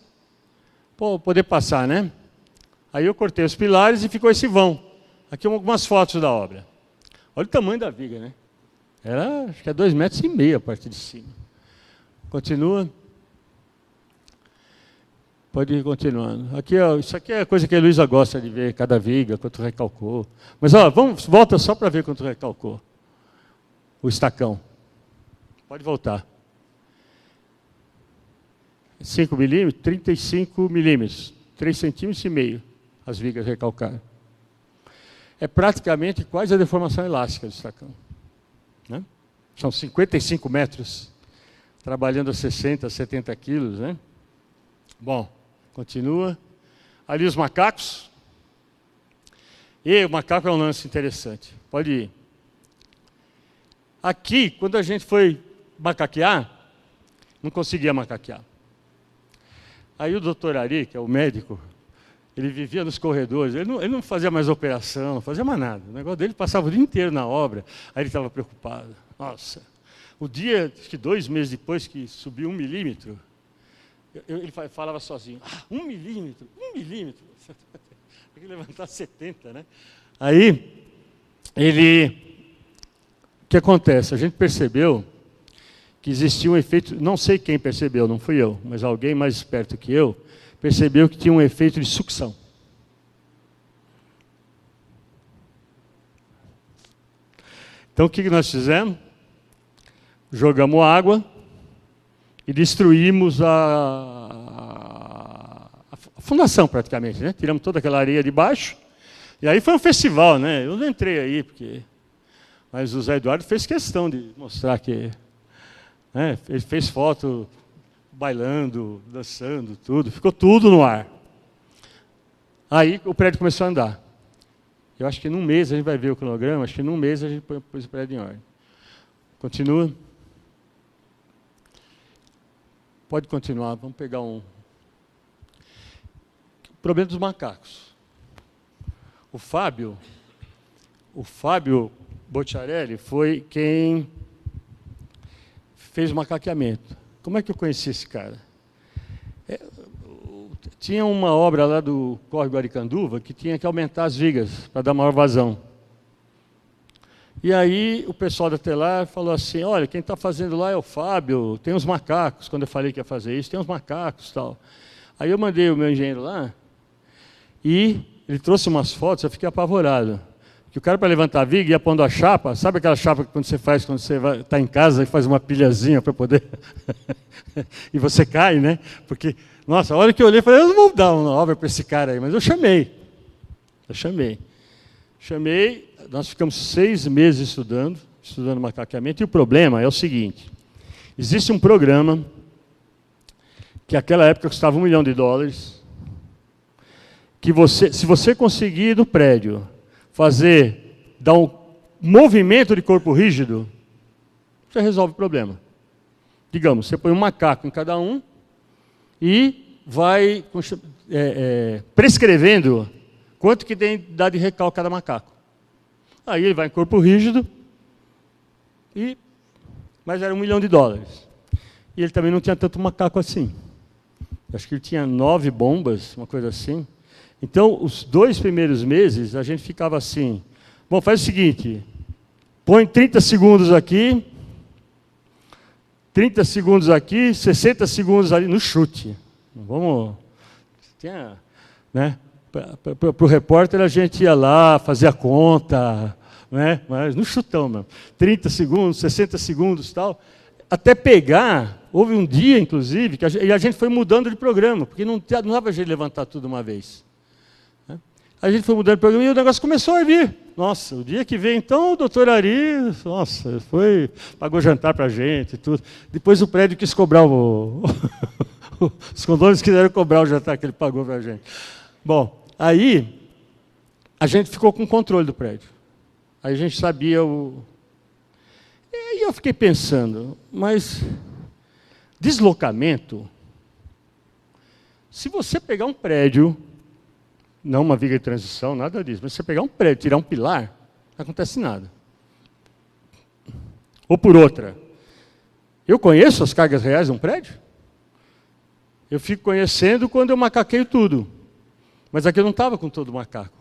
poder passar, né? Aí eu cortei os pilares e ficou esse vão. Aqui algumas fotos da obra. Olha o tamanho da viga, né? Era, acho que é 2,5 metros a partir de cima. Continua. Pode ir continuando. Aqui, ó, isso aqui é a coisa que a Luísa gosta de ver, cada viga, quanto recalcou. Mas ó, volta só para ver quanto recalcou. O estacão. Pode voltar. 5 milímetros, 35 milímetros. 3,5 centímetros as vigas recalcaram. É praticamente quase a deformação elástica do estacão. Né? São 55 metros, trabalhando a 60, 70 quilos. Né? Bom, continua. Ali os macacos. E o macaco é um lance interessante. Pode ir. Aqui, quando a gente foi macaquear, não conseguia macaquear. Aí o doutor Ari, que é o médico, ele vivia nos corredores, ele não fazia mais operação, não fazia mais nada. O negócio dele passava o dia inteiro na obra, aí ele estava preocupado. Nossa, o dia, acho que 2 meses depois que subiu 1 milímetro, ele falava sozinho, 1 milímetro, 1 milímetro. Tem que levantar 70, né? Aí, o que acontece? A gente percebeu que existia um efeito, não sei quem percebeu, não fui eu, mas alguém mais esperto que eu, percebeu que tinha um efeito de sucção. Então, o que nós fizemos? Jogamos água e destruímos a fundação, praticamente, né? Tiramos toda aquela areia de baixo, e aí foi um festival, né? Eu não entrei aí, mas o Zé Eduardo fez questão de mostrar que... Né? Ele fez foto bailando, dançando, tudo. Ficou tudo no ar. Aí o prédio começou a andar. Eu acho que num mês a gente vai ver o cronograma, acho que num mês a gente pôs o prédio em ordem. Continua. Pode continuar, vamos pegar o problema dos macacos. O Fábio Bocciarelli foi quem fez o macaqueamento. Como é que eu conheci esse cara? Tinha uma obra lá do Córrego Aricanduva que tinha que aumentar as vigas para dar maior vazão. E aí o pessoal da Telar falou assim, olha, quem está fazendo lá é o Fábio, tem uns macacos, quando eu falei que ia fazer isso, tem uns macacos e tal. Aí eu mandei o meu engenheiro lá e ele trouxe umas fotos, eu fiquei apavorado. Que o cara, para levantar a viga, ia pondo a chapa, sabe aquela chapa que quando você está em casa e faz uma pilhazinha para poder... e você cai, né? Porque, nossa, a hora que eu olhei, eu falei, eu não vou dar uma obra para esse cara aí, mas eu chamei, nós ficamos 6 meses estudando macaqueamento, e o problema é o seguinte, existe um programa que naquela época custava $1 milhão, que se você conseguir no prédio dar um movimento de corpo rígido, você resolve o problema. Digamos, você põe um macaco em cada um e vai prescrevendo quanto que tem dá de recalque cada macaco. Aí ele vai em corpo rígido, mas era $1 milhão. E ele também não tinha tanto macaco assim. Acho que ele tinha 9 bombas, uma coisa assim. Então, os 2 primeiros meses, a gente ficava assim, bom, faz o seguinte, põe 30 segundos aqui, 30 segundos aqui, 60 segundos ali no chute. Vamos... né? Para o repórter, a gente ia lá, fazia a conta, né? Mas no chutão mesmo. 30 segundos, 60 segundos e tal. Até pegar, houve um dia, inclusive, que a gente foi mudando de programa, porque não dava jeito de levantar tudo uma vez. A gente foi mudando de programa e o negócio começou a vir. Nossa, o dia que veio, então, o doutor Ari, nossa, pagou jantar para a gente e tudo. Depois o prédio quis cobrar os condôminos quiseram cobrar o jantar que ele pagou para a gente. Bom, aí, a gente ficou com o controle do prédio. Aí a gente sabia o... E eu fiquei pensando, mas deslocamento, se você pegar um prédio, não uma viga de transição, nada disso, mas se você pegar um prédio, tirar um pilar, não acontece nada. Ou por outra, eu conheço as cargas reais de um prédio? Eu fico conhecendo quando eu macaqueio tudo. Mas aqui eu não estava com todo o macaco.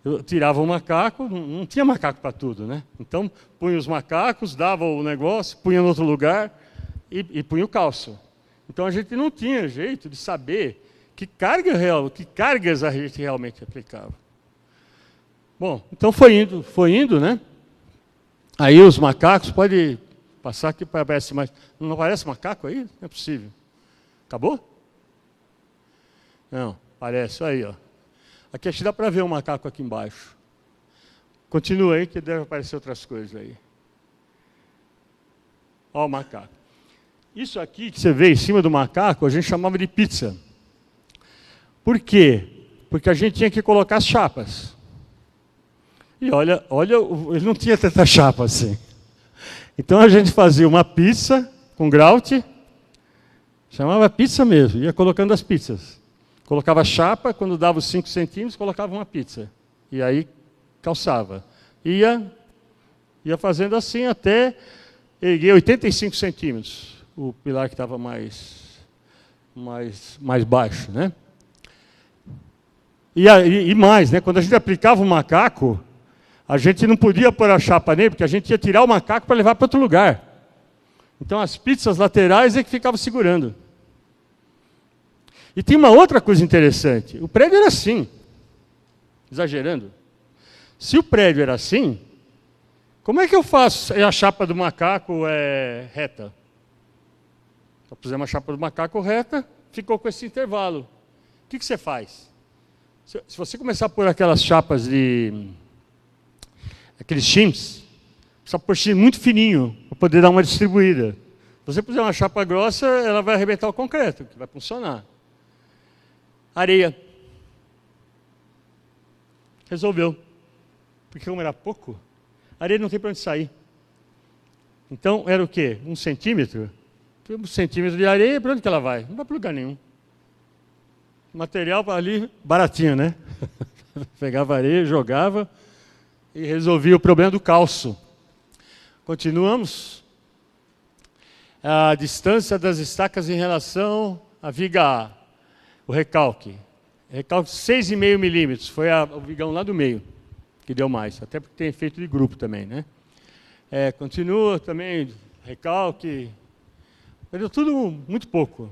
Eu tirava o macaco, não tinha macaco para tudo, né? Então, punha os macacos, dava o negócio, punha em outro lugar e punha o calço. Então, a gente não tinha jeito de saber que cargas a gente realmente aplicava. Bom, então foi indo, né? Aí os macacos, pode passar aqui para aparecer mais. Não aparece macaco aí? Não é possível. Acabou? Não, parece, aí, ó. Aqui acho que dá para ver um macaco aqui embaixo. Continua aí, que deve aparecer outras coisas aí. Ó o macaco. Isso aqui que você vê em cima do macaco, a gente chamava de pizza. Por quê? Porque a gente tinha que colocar as chapas. E olha, ele não tinha tanta chapa assim. Então a gente fazia uma pizza com grout, chamava pizza mesmo, ia colocando as pizzas. Colocava chapa, quando dava os 5 centímetros, colocava uma pizza. E aí calçava. Ia fazendo assim até erguer 85 centímetros, o pilar que estava mais baixo, né? E mais, né? Quando a gente aplicava o macaco, a gente não podia pôr a chapa nele, porque a gente ia tirar o macaco para levar para outro lugar. Então as pizzas laterais é que ficavam segurando. E tem uma outra coisa interessante. O prédio era assim, exagerando. Se o prédio era assim, como é que eu faço? A chapa do macaco é reta. Se eu puser uma chapa do macaco reta, ficou com esse intervalo. O que você faz? Se você começar a pôr aquelas chapas aqueles shims, precisa pôr shim muito fininho, para poder dar uma distribuída. Se você puser uma chapa grossa, ela vai arrebentar o concreto, que vai funcionar. Areia. Resolveu. Porque como era pouco, a areia não tem para onde sair. Então, era o quê? 1 centímetro? 1 centímetro de areia, para onde que ela vai? Não vai para lugar nenhum. Material ali, baratinho, né? Pegava areia, jogava e resolvia o problema do calço. Continuamos. A distância das estacas em relação à viga A. O recalque. Recalque 6,5 milímetros. Foi o vigão lá do meio que deu mais. Até porque tem efeito de grupo também, né? Continua também, recalque. Deu tudo muito pouco.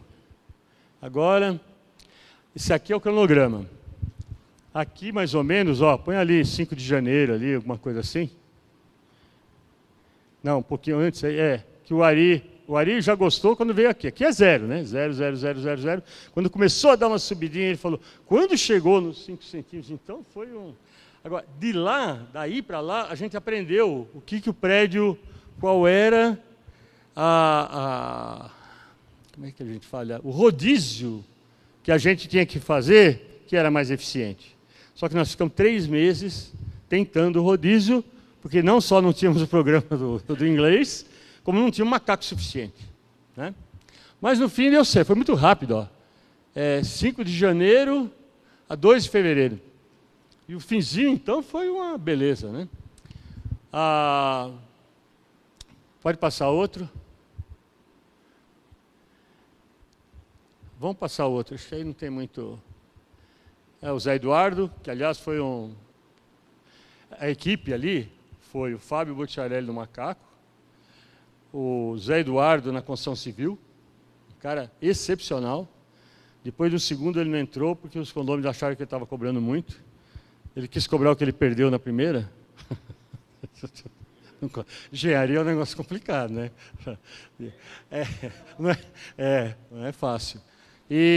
Agora, esse aqui é o cronograma. Aqui, mais ou menos, ó, põe ali 5 de janeiro, ali, alguma coisa assim. Não, um pouquinho antes, que o Ari já gostou quando veio aqui. Aqui é 0, né? 0, 0, 0, 0, 0. Quando começou a dar uma subidinha, ele falou, quando chegou nos 5 centímetros, então foi um... Agora, daí para lá, a gente aprendeu o que o prédio, qual era como é que a gente fala? O rodízio que a gente tinha que fazer, que era mais eficiente. Só que nós ficamos 3 meses tentando o rodízio, porque não só não tínhamos o programa do inglês, como não tinha um macaco suficiente, né? Mas no fim deu certo, foi muito rápido, ó. 5 de janeiro a 2 de fevereiro. E o finzinho, então, foi uma beleza, né? Pode passar outro. Vamos passar outro, acho que aí não tem muito... o Zé Eduardo, que aliás foi a equipe ali, foi o Fábio Bocciarelli no macaco, o Zé Eduardo na construção civil, um cara excepcional. Depois do segundo ele não entrou, porque os condôminos acharam que ele estava cobrando muito. Ele quis cobrar o que ele perdeu na primeira. Engenharia é um negócio complicado, né? Não é fácil.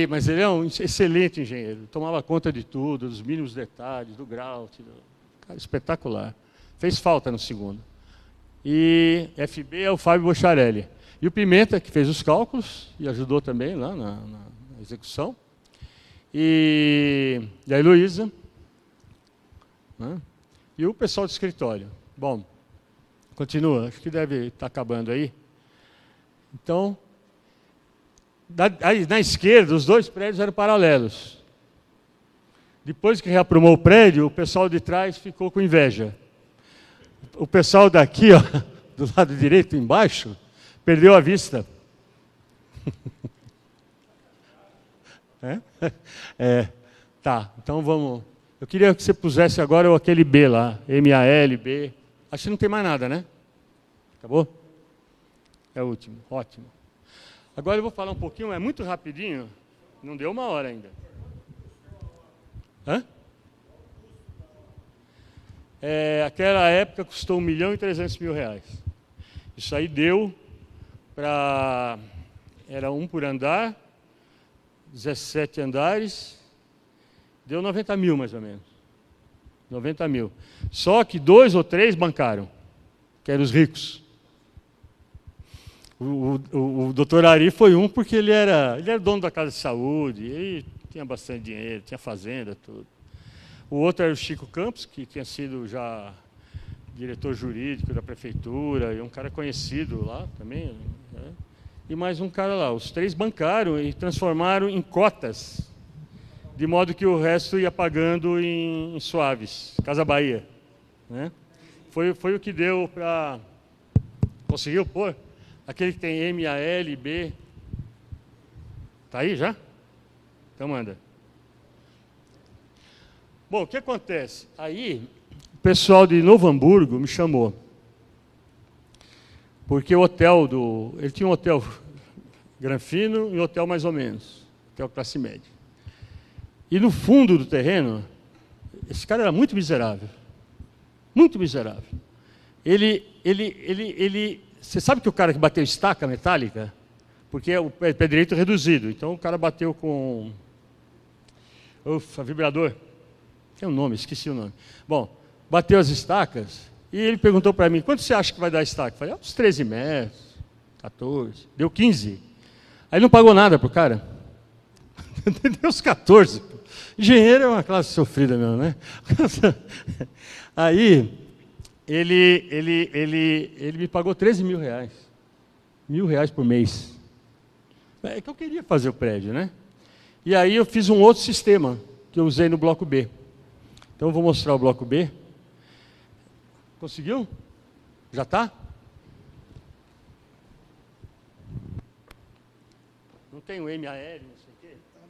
Mas ele é um excelente engenheiro. Tomava conta de tudo, dos mínimos detalhes, do grau. Cara, espetacular. Fez falta no segundo. E FB é o Fábio Bocciarelli. E o Pimenta, que fez os cálculos e ajudou também lá na execução. E a Heloísa. né? E o pessoal do escritório. Bom, continua, acho que deve estar acabando aí. Então, aí na esquerda, os dois prédios eram paralelos. Depois que reaprumou o prédio, o pessoal de trás ficou com inveja. O pessoal daqui, ó, do lado direito, embaixo, perdeu a vista. Tá, então vamos... Eu queria que você pusesse agora aquele B lá, M-A-L-B. Acho que não tem mais nada, né? Acabou? É o último, ótimo. Agora eu vou falar um pouquinho, é muito rapidinho, não deu uma hora ainda. Hã? Aquela época custou R$1.300.000. Isso aí deu para... Era um por andar, 17 andares, deu 90 mil mais ou menos. 90 mil. Só que 2 ou 3 bancaram, que eram os ricos. O doutor Ari foi um porque ele era dono da casa de saúde, ele tinha bastante dinheiro, tinha fazenda, tudo. O outro era o Chico Campos, que tinha sido já diretor jurídico da prefeitura, e um cara conhecido lá também, né? E mais um cara lá. Os 3 bancaram e transformaram em cotas, de modo que o resto ia pagando em suaves, Casa Bahia, né? Foi o que deu para... Conseguiu pôr? Aquele que tem M-A-L-B. Está aí já? Então manda. Bom, o que acontece? Aí, o pessoal de Novo Hamburgo me chamou. Porque o hotel do... Ele tinha um hotel granfino e um hotel mais ou menos. Hotel classe média. E no fundo do terreno, esse cara era muito miserável. Muito miserável. Você sabe que o cara que bateu estaca metálica? Porque é o pé direito reduzido. Então o cara bateu com... vibrador. Tem um nome, esqueci o nome. Bom, bateu as estacas e ele perguntou para mim, quanto você acha que vai dar a estaca? Eu falei, uns 13 metros, 14. Deu 15. Aí não pagou nada pro cara. Deu uns 14. Engenheiro é uma classe sofrida mesmo, né? Aí... Ele me pagou 13 mil reais. R$1.000 por mês. É que eu queria fazer o prédio, né? E aí eu fiz um outro sistema que eu usei no bloco B. Então eu vou mostrar o bloco B. Conseguiu? Já está? Não tem o MAL, não sei o quê? Está no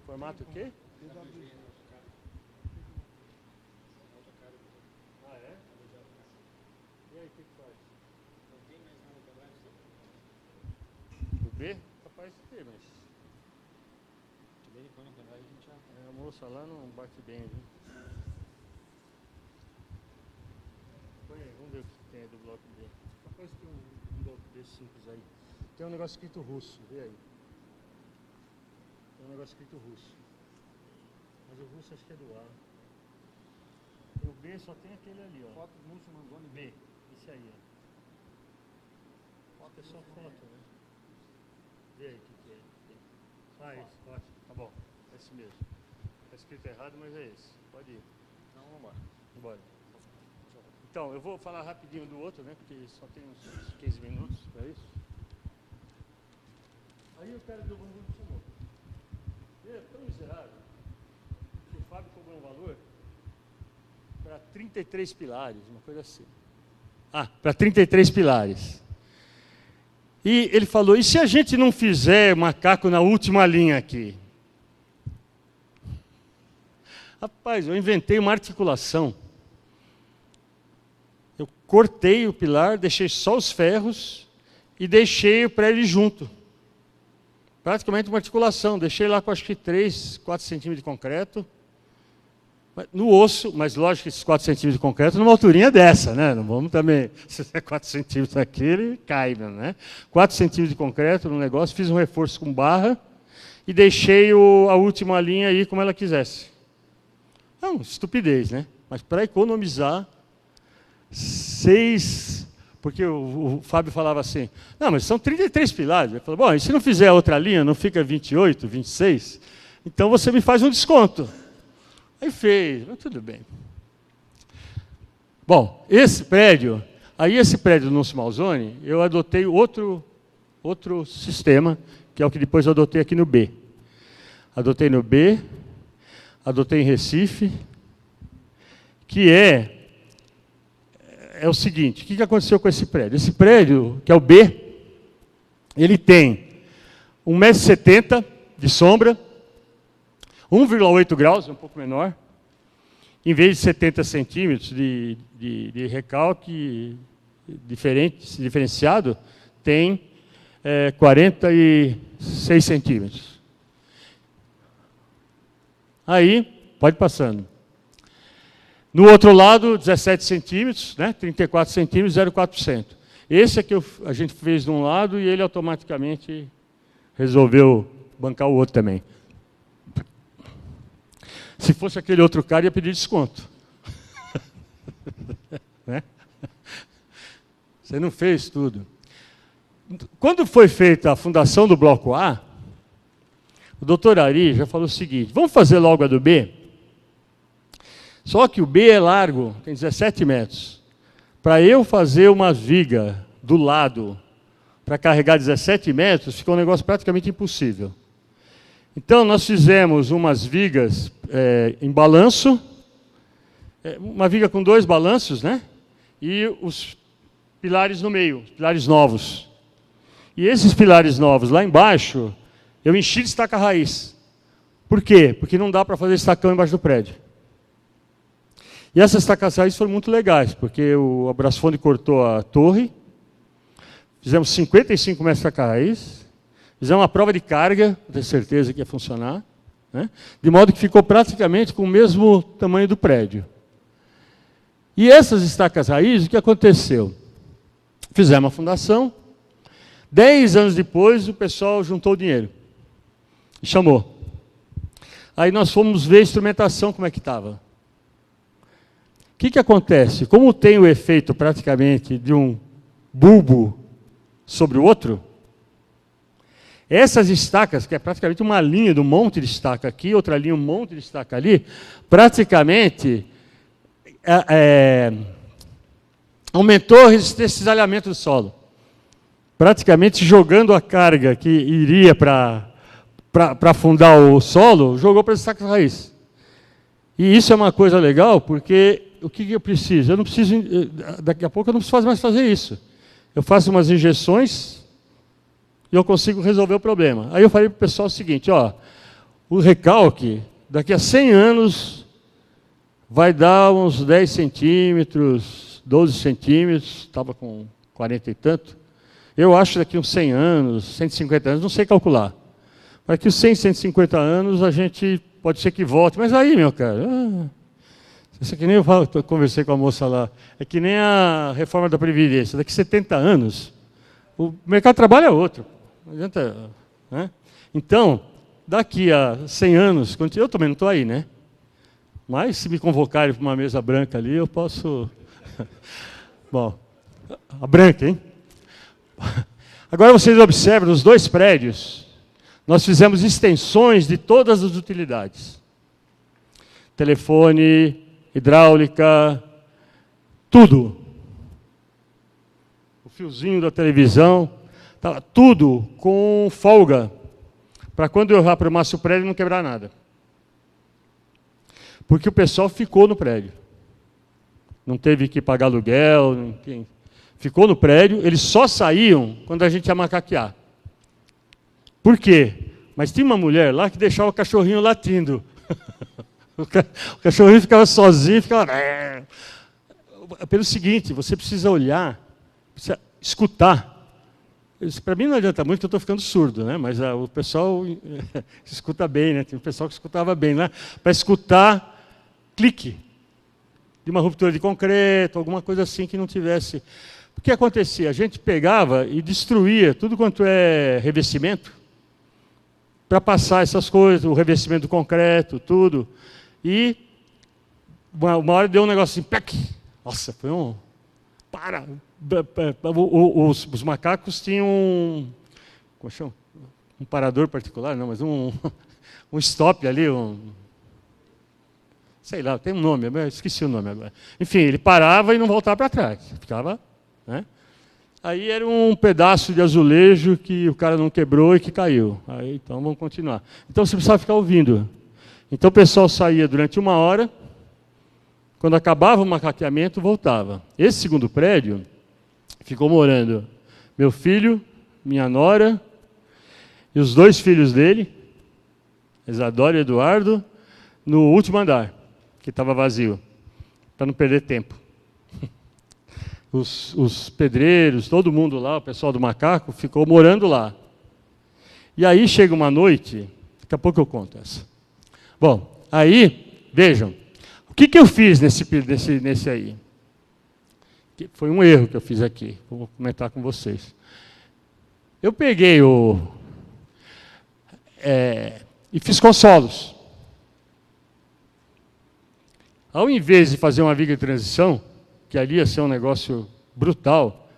formato PWG. Formato o quê? PWG. B? Capaz de ter, mas... A moça lá não bate bem, viu? Põe aí, vamos ver o que tem aí do bloco B. Capaz de ter um bloco B simples aí. Tem um negócio escrito russo, vê aí. Tem um negócio escrito russo. Mas o russo acho que é do A. O B só tem aquele ali, ó. Foto Múcio Manzoni B. Esse aí, ó. Foto é só foto, né? Vê aí o que é. Esse, ótimo, tá bom. É esse mesmo. Está escrito errado, mas é esse. Pode ir. Então, vamos embora. Então, eu vou falar rapidinho do outro, né? Porque só tem uns 15 minutos para isso. Aí o cara do Bangu me chamou. Ele é tão miserável que o Fábio cobrou um valor para 33 pilares, uma coisa assim. Para 33 pilares. E ele falou, e se a gente não fizer macaco na última linha aqui? Rapaz, eu inventei uma articulação. Eu cortei o pilar, deixei só os ferros e deixei o prédio junto. Praticamente uma articulação. Deixei lá com acho que 3, 4 centímetros de concreto. No osso, mas lógico que esses 4 centímetros de concreto numa alturinha dessa, né? Não vamos também... Se é 4 centímetros aqui, ele cai, né? 4 centímetros de concreto no negócio, fiz um reforço com barra e deixei a última linha aí como ela quisesse. Não, estupidez, né? Mas para economizar 6... Porque o Fábio falava assim, não, mas são 33 pilares. Ele falou, bom, e se não fizer a outra linha, não fica 28, 26? Então você me faz um desconto. Aí fez, mas tudo bem. Bom, esse prédio do Núncio Malzone, eu adotei outro sistema, que é o que depois eu adotei aqui no B. Adotei no B, adotei em Recife, que é o seguinte, o que aconteceu com esse prédio? Esse prédio, que é o B, ele tem 1,70 m de sombra, 1,8 graus, um pouco menor, em vez de 70 centímetros de recalque diferenciado, tem 46 centímetros. Aí, pode ir passando. No outro lado, 17 centímetros, né, 34 centímetros, 0,4%. Esse é que a gente fez de um lado e ele automaticamente resolveu bancar o outro também. Se fosse aquele outro cara, ia pedir desconto. Né? Você não fez tudo. Quando foi feita a fundação do Bloco A, o doutor Ari já falou o seguinte, vamos fazer logo a do B? Só que o B é largo, tem 17 metros. Para eu fazer uma viga do lado para carregar 17 metros, ficou um negócio praticamente impossível. Então, nós fizemos umas vigas em balanço, uma viga com 2 balanços, né? E os pilares no meio, pilares novos. E esses pilares novos lá embaixo, eu enchi de estaca raiz. Por quê? Porque não dá para fazer estacão embaixo do prédio. E essas estacas raiz foram muito legais, porque o Brasfonte cortou a torre, fizemos 55 metros de estaca raiz, fizemos uma prova de carga, para ter certeza que ia funcionar, né? De modo que ficou praticamente com o mesmo tamanho do prédio. E essas estacas raiz, o que aconteceu? Fizemos a fundação, 10 anos depois o pessoal juntou o dinheiro e chamou. Aí nós fomos ver a instrumentação, como é que estava. O que acontece? Como tem o efeito praticamente de um bulbo sobre o outro, essas estacas, que é praticamente uma linha de um monte de estaca aqui, outra linha, um monte de estaca ali, praticamente aumentou a resistência de cisalhamento do solo. Praticamente jogando a carga que iria para afundar o solo, jogou para as estacas raiz. E isso é uma coisa legal, porque o que eu preciso? Eu não preciso, daqui a pouco eu não preciso mais fazer isso. Eu faço umas injeções e eu consigo resolver o problema. Aí eu falei para o pessoal o seguinte, ó, o recalque, daqui a 100 anos, vai dar uns 10 centímetros, 12 centímetros, estava com 40 e tanto. Eu acho que daqui uns 100 anos, 150 anos, não sei calcular. Daqui uns 100, 150 anos, a gente pode ser que volte. Mas aí, meu cara, isso é que nem eu conversei com a moça lá, é que nem a reforma da Previdência. Daqui 70 anos, o mercado de trabalho é outro. Não adianta, né? Então, daqui a 100 anos, eu também não estou aí, né? Mas se me convocarem para uma mesa branca ali, eu posso... Bom, a branca, hein? Agora vocês observam, nos 2 prédios, nós fizemos extensões de todas as utilidades. Telefone, hidráulica, tudo. O fiozinho da televisão, estava tudo com folga, para quando eu aproximasse o prédio não quebrar nada. Porque o pessoal ficou no prédio. Não teve que pagar aluguel, ficou no prédio, eles só saíam quando a gente ia macaquear. Por quê? Mas tinha uma mulher lá que deixava o cachorrinho latindo. O cachorrinho ficava sozinho, ficava... Pelo seguinte, você precisa olhar, precisa escutar. Para mim não adianta muito, porque eu estou ficando surdo, né? Mas o pessoal escuta bem, né? Tem um pessoal que escutava bem, né? Para escutar clique de uma ruptura de concreto, alguma coisa assim que não tivesse... O que acontecia? A gente pegava e destruía tudo quanto é revestimento para passar essas coisas, o revestimento do concreto, tudo. E uma hora deu um negócio assim, pec! Nossa, foi um... Para! Os macacos tinham como chama? Um parador particular, não, mas um stop ali, sei lá, tem um nome, eu esqueci o nome agora. Enfim, ele parava e não voltava para trás. Ficava, né? Aí era um pedaço de azulejo que o cara não quebrou e que caiu. Aí, então, vamos continuar. Então, você precisava ficar ouvindo. Então, o pessoal saía durante 1 hora. Quando acabava o macaqueamento, voltava. Esse segundo prédio ficou morando meu filho, minha nora e os 2 filhos dele, Isadora e Eduardo, no último andar, que estava vazio, para não perder tempo. Os pedreiros, todo mundo lá, o pessoal do macaco, ficou morando lá. E aí chega uma noite, daqui a pouco eu conto essa. Bom, aí, vejam, o que eu fiz nesse aí? Foi um erro que eu fiz aqui, vou comentar com vocês. Eu peguei e fiz consolos. Ao invés de fazer uma viga de transição, que ali ia ser um negócio brutal,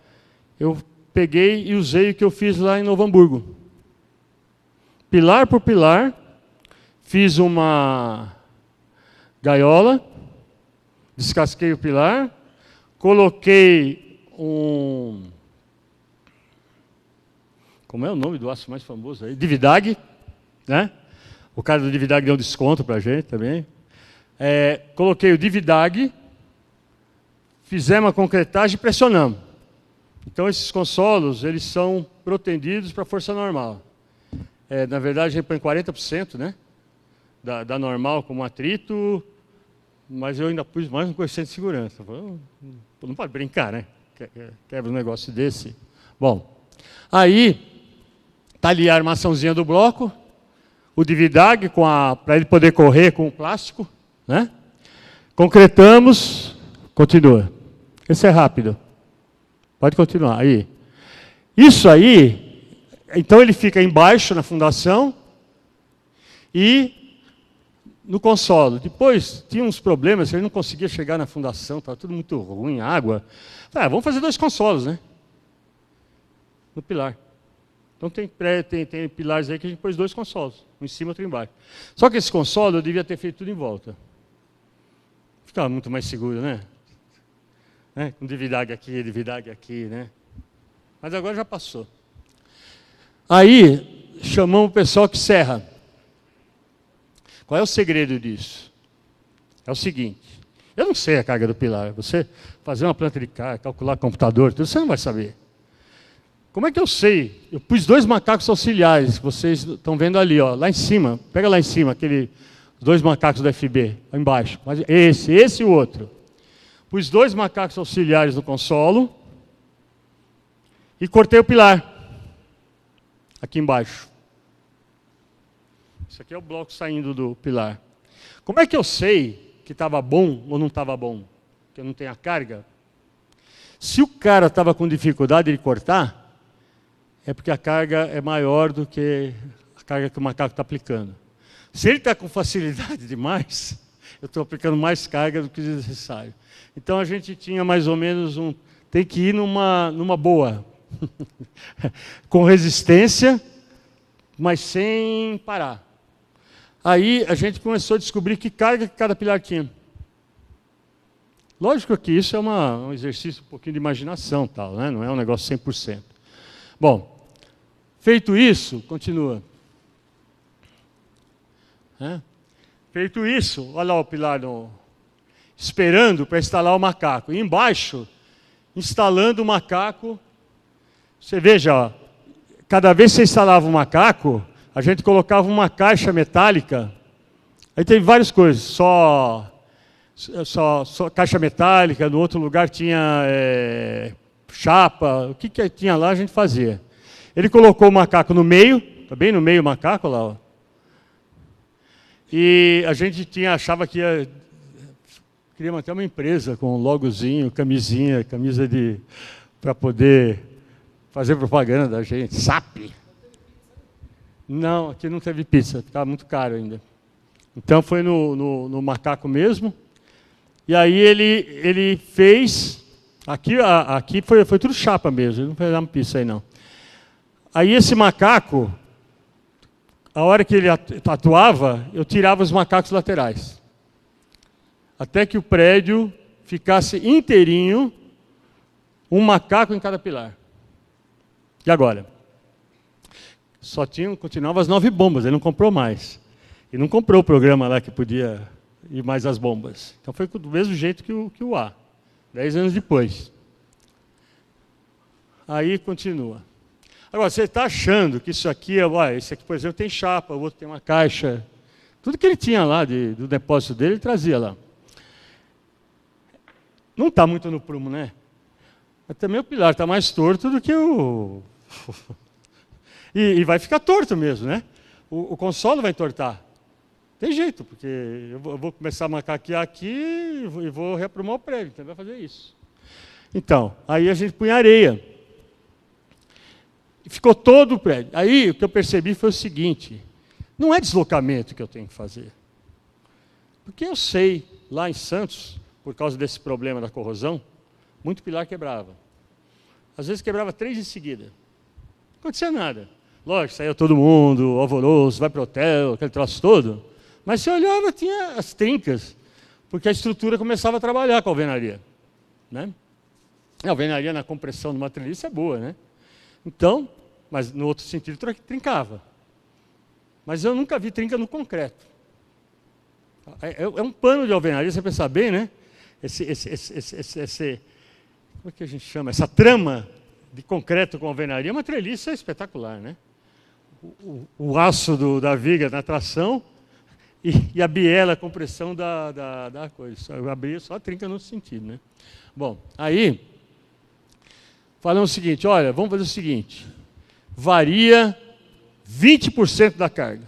eu peguei e usei o que eu fiz lá em Novo Hamburgo. Pilar por pilar, fiz uma gaiola, descasquei o pilar, coloquei como é o nome do aço mais famoso aí? Dividag, né? O cara do Dividag deu um desconto para a gente também. Coloquei o Dividag, fizemos a concretagem e pressionamos. Então, esses consolos, eles são protendidos para a força normal. Na verdade, a gente põe 40%, né? Da normal como atrito, mas eu ainda pus mais um coeficiente de segurança. Não pode brincar, né? Quebra um negócio desse. Bom, aí, está ali a armaçãozinha do bloco, o Dividag, para ele poder correr com o plástico, né? Concretamos, continua. Esse é rápido. Pode continuar. Aí. Isso aí, então ele fica embaixo na fundação e no consolo. Depois tinha uns problemas, ele não conseguia chegar na fundação, estava tudo muito ruim, água. Vamos fazer 2 consolos, né? No pilar. Então tem pilares aí que a gente pôs 2 consolos, um em cima e outro embaixo. Só que esse consolo eu devia ter feito tudo em volta. Ficava muito mais seguro, né? Com Dividag aqui, né? Mas agora já passou. Aí, chamamos o pessoal que serra. Qual é o segredo disso? É o seguinte, eu não sei a carga do pilar. Você fazer uma planta de carga, calcular computador, tudo, você não vai saber. Como é que eu sei? Eu pus 2 macacos auxiliares, que vocês estão vendo ali, ó, lá em cima. Pega lá em cima, os 2 macacos do FB, lá embaixo. Mas esse e o outro. Pus 2 macacos auxiliares no consolo e cortei o pilar. Aqui embaixo. Isso aqui é o bloco saindo do pilar. Como é que eu sei que estava bom ou não estava bom? Que eu não tenho a carga? Se o cara estava com dificuldade de cortar, é porque a carga é maior do que a carga que o macaco está aplicando. Se ele está com facilidade demais, eu estou aplicando mais carga do que necessário. Então a gente tinha mais ou menos tem que ir numa boa, com resistência, mas sem parar. Aí a gente começou a descobrir que carga que cada pilar tinha. Lógico que isso é um exercício um pouquinho de imaginação, tal, né? Não é um negócio 100%. Bom, feito isso, continua. Feito isso, olha lá o pilar esperando para instalar o macaco. E embaixo, instalando o macaco. Você veja, ó, cada vez que você instalava o macaco, a gente colocava uma caixa metálica. Aí teve várias coisas, só caixa metálica, no outro lugar tinha chapa, o que tinha lá a gente fazia. Ele colocou o macaco no meio, está bem no meio o macaco lá, ó. E a gente achava que queria manter uma empresa com um logozinho, camisa para poder fazer propaganda da gente, SAP. Não, aqui não teve pizza, estava muito caro ainda. Então foi no macaco mesmo. E aí ele fez, aqui foi tudo chapa mesmo, ele não fez uma pizza aí não. Aí esse macaco, a hora que ele atuava, eu tirava os macacos laterais. até que o prédio ficasse inteirinho, um macaco em cada pilar. E agora? Continuavam as 9 bombas, ele não comprou mais. E não comprou o programa lá que podia ir mais as bombas. Então foi do mesmo jeito que o A, 10 anos depois. Aí continua. Agora, você está achando que isso aqui, esse aqui, por exemplo, tem chapa, o outro tem uma caixa. Tudo que ele tinha lá do depósito dele, ele trazia lá. Não está muito no prumo, né? Mas também o pilar está mais torto do que o... e vai ficar torto mesmo, né? O consolo vai entortar. Tem jeito, porque eu vou começar a macaquear aqui e vou reaprumar o prédio, então vai fazer isso. Então, aí a gente punha areia. E ficou todo o prédio. Aí o que eu percebi foi o seguinte, não é deslocamento que eu tenho que fazer. Porque eu sei, lá em Santos, por causa desse problema da corrosão, muito pilar quebrava. Às vezes quebrava 3 em seguida. Não acontecia nada. Lógico, saía todo mundo, alvoroço, vai para o hotel, aquele troço todo. Mas você olhava, tinha as trincas, porque a estrutura começava a trabalhar com a alvenaria. Né? A alvenaria na compressão de uma treliça é boa, né? Então, mas no outro sentido trincava. Mas eu nunca vi trinca no concreto. É um pano de alvenaria, você pensa bem, né? Como é que a gente chama? Essa trama de concreto com alvenaria é uma treliça espetacular, né? O aço da viga na tração e a biela, a compressão da coisa. Eu abri só a trinca no outro sentido, né? Bom, aí falamos o seguinte, olha, vamos fazer o seguinte, varia 20% da carga,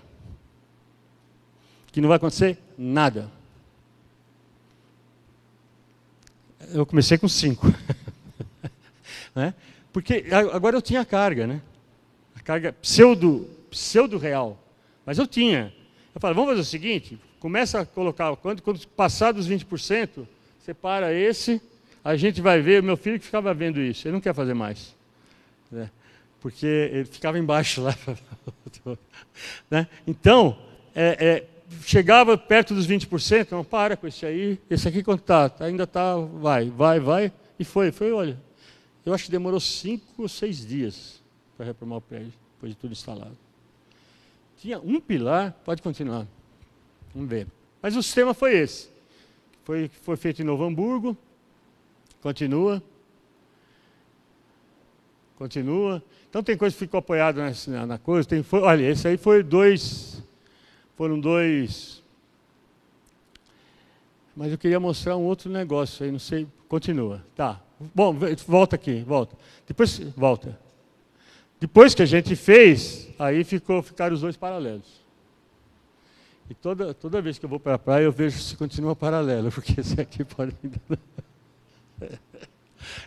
que não vai acontecer nada. Eu comecei com 5. Né? Porque agora eu tinha carga, né? A carga pseudo-real. Mas eu tinha. Eu falei, vamos fazer o seguinte, começa a colocar, quando passar dos 20%, separa esse, a gente vai ver, o meu filho que ficava vendo isso, ele não quer fazer mais. Né? Porque ele ficava embaixo lá. Né? Então, chegava perto dos 20%, não, para com esse aí, esse aqui quanto está? Ainda está, vai, e foi, olha, eu acho que demorou 5 ou 6 dias para reprumar o prédio, depois de tudo instalado. Tinha um pilar, pode continuar, vamos ver. Mas o sistema foi esse, foi feito em Novo Hamburgo, continua. Então tem coisa que ficou apoiada na coisa, olha, esse aí foram 2, mas eu queria mostrar um outro negócio aí, não sei, continua, tá. Bom, volta aqui, volta. Depois que a gente fez, aí ficaram os 2 paralelos. E toda vez que eu vou para a praia, eu vejo se continua paralelo, porque esse aqui pode...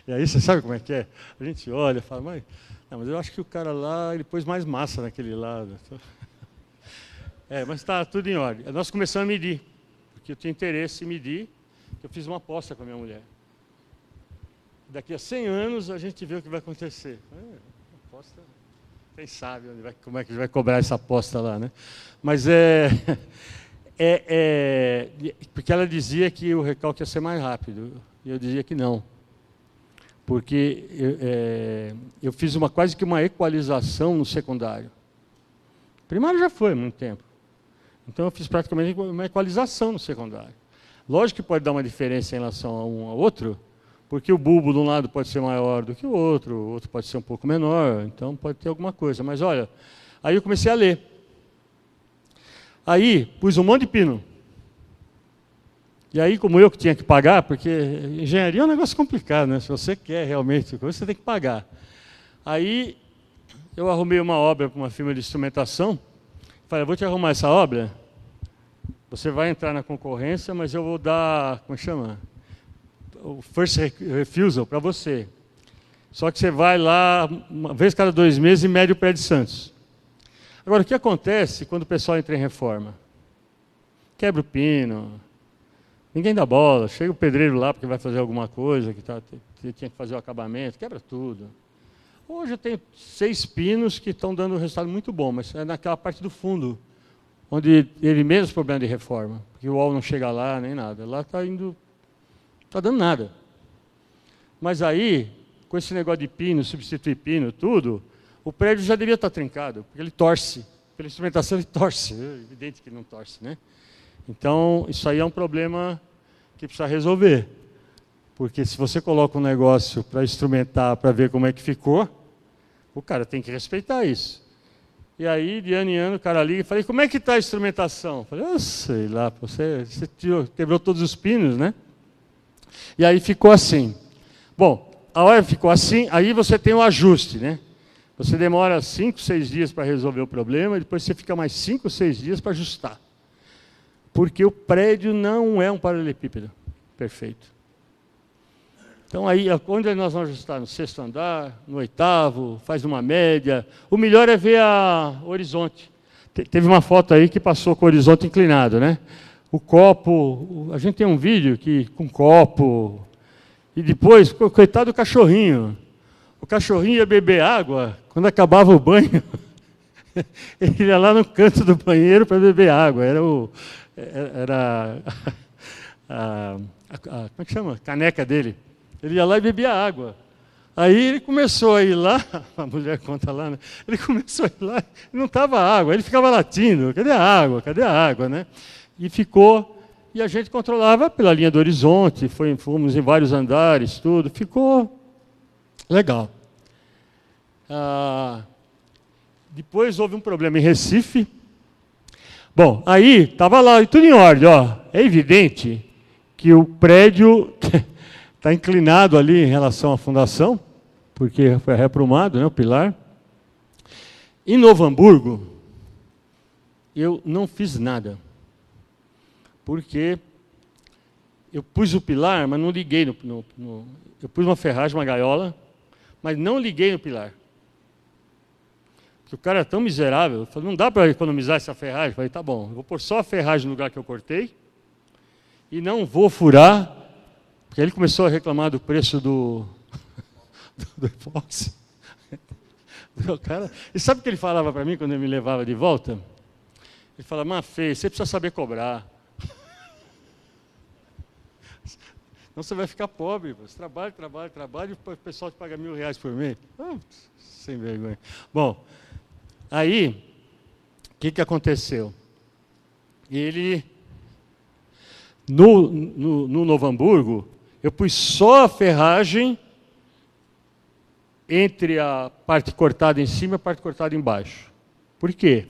E aí você sabe como é que é? A gente olha e fala, mas eu acho que o cara lá, ele pôs mais massa naquele lado. Mas está tudo em ordem. Nós começamos a medir, porque eu tinha interesse em medir, eu fiz uma aposta com a minha mulher. Daqui a 100 anos a gente vê o que vai acontecer. Aposta, quem sabe como é que a gente vai cobrar essa aposta lá, né? Mas porque ela dizia que o recalque ia ser mais rápido, e eu dizia que não. Porque eu fiz quase que uma equalização no secundário. Primário já foi há muito tempo. Então eu fiz praticamente uma equalização no secundário. Lógico que pode dar uma diferença em relação a um ao outro, porque o bulbo de um lado pode ser maior do que o outro pode ser um pouco menor, então pode ter alguma coisa. Mas olha, aí eu comecei a ler. Aí pus um monte de pino. E aí, como eu que tinha que pagar, porque engenharia é um negócio complicado, né? Se você quer realmente, você tem que pagar. Aí, eu arrumei uma obra para uma firma de instrumentação. Falei, eu vou te arrumar essa obra, você vai entrar na concorrência, mas eu vou dar, como chama? O first refusal para você. Só que você vai lá, uma vez cada 2 meses, e mede o prédio de Santos. Agora, o que acontece quando o pessoal entra em reforma? Quebra o pino... Ninguém dá bola, chega o pedreiro lá porque vai fazer alguma coisa, que tinha que fazer o acabamento, quebra tudo. Hoje eu tenho 6 pinos que estão dando um resultado muito bom, mas é naquela parte do fundo, onde teve menos problema de reforma, porque o UOL não chega lá, nem nada. Lá está dando nada. Mas aí, com esse negócio de pino, substituir pino, tudo, o prédio já devia estar trincado, porque ele torce. Pela instrumentação ele torce, é evidente que ele não torce, né? Então, isso aí é um problema que precisa resolver. Porque se você coloca um negócio para instrumentar, para ver como é que ficou, o cara tem que respeitar isso. E aí, de ano em ano, o cara liga e fala, como é que está a instrumentação? Eu falei, sei lá, você quebrou todos os pinos, né? E aí ficou assim. Bom, a hora ficou assim, aí você tem o ajuste, né? Você demora 5, 6 dias para resolver o problema, e depois você fica mais 5, 6 dias para ajustar. Porque o prédio não é um paralelepípedo perfeito. Então, aí, onde nós vamos ajustar? No 6º andar, no 8º, faz uma média. O melhor é ver o horizonte. Teve uma foto aí que passou com o horizonte inclinado, né? O copo, a gente tem um vídeo com copo, e depois, coitado do cachorrinho. O cachorrinho ia beber água, quando acabava o banho, ele ia lá no canto do banheiro para beber água. Era como é que chama? A caneca dele. Ele ia lá e bebia água. Aí ele começou a ir lá, a mulher conta lá, né? Ele começou a ir lá e não estava água, ele ficava latindo, cadê a água? Cadê a água, né? E ficou, e a gente controlava pela linha do horizonte, fomos em vários andares, tudo, ficou legal. Depois houve um problema em Recife. Bom, aí estava lá, e tudo em ordem, ó. É evidente que o prédio está inclinado ali em relação à fundação, porque foi reprumado, né, o pilar. Em Novo Hamburgo, eu não fiz nada, porque eu pus o pilar, mas não liguei eu pus uma ferragem, uma gaiola, mas não liguei no pilar. Porque o cara é tão miserável, eu falei, não dá para economizar essa ferragem. Eu falei, tá bom, eu vou pôr só a ferragem no lugar que eu cortei e não vou furar, porque ele começou a reclamar do preço do epóxi. E sabe o que ele falava para mim quando ele me levava de volta? Ele falava, Mafê, você precisa saber cobrar. Não, você vai ficar pobre, você trabalha, e o pessoal te paga R$1.000 por mês. Sem vergonha. Bom, aí, o que aconteceu? Ele, no Novo Hamburgo, eu pus só a ferragem entre a parte cortada em cima e a parte cortada embaixo. Por quê?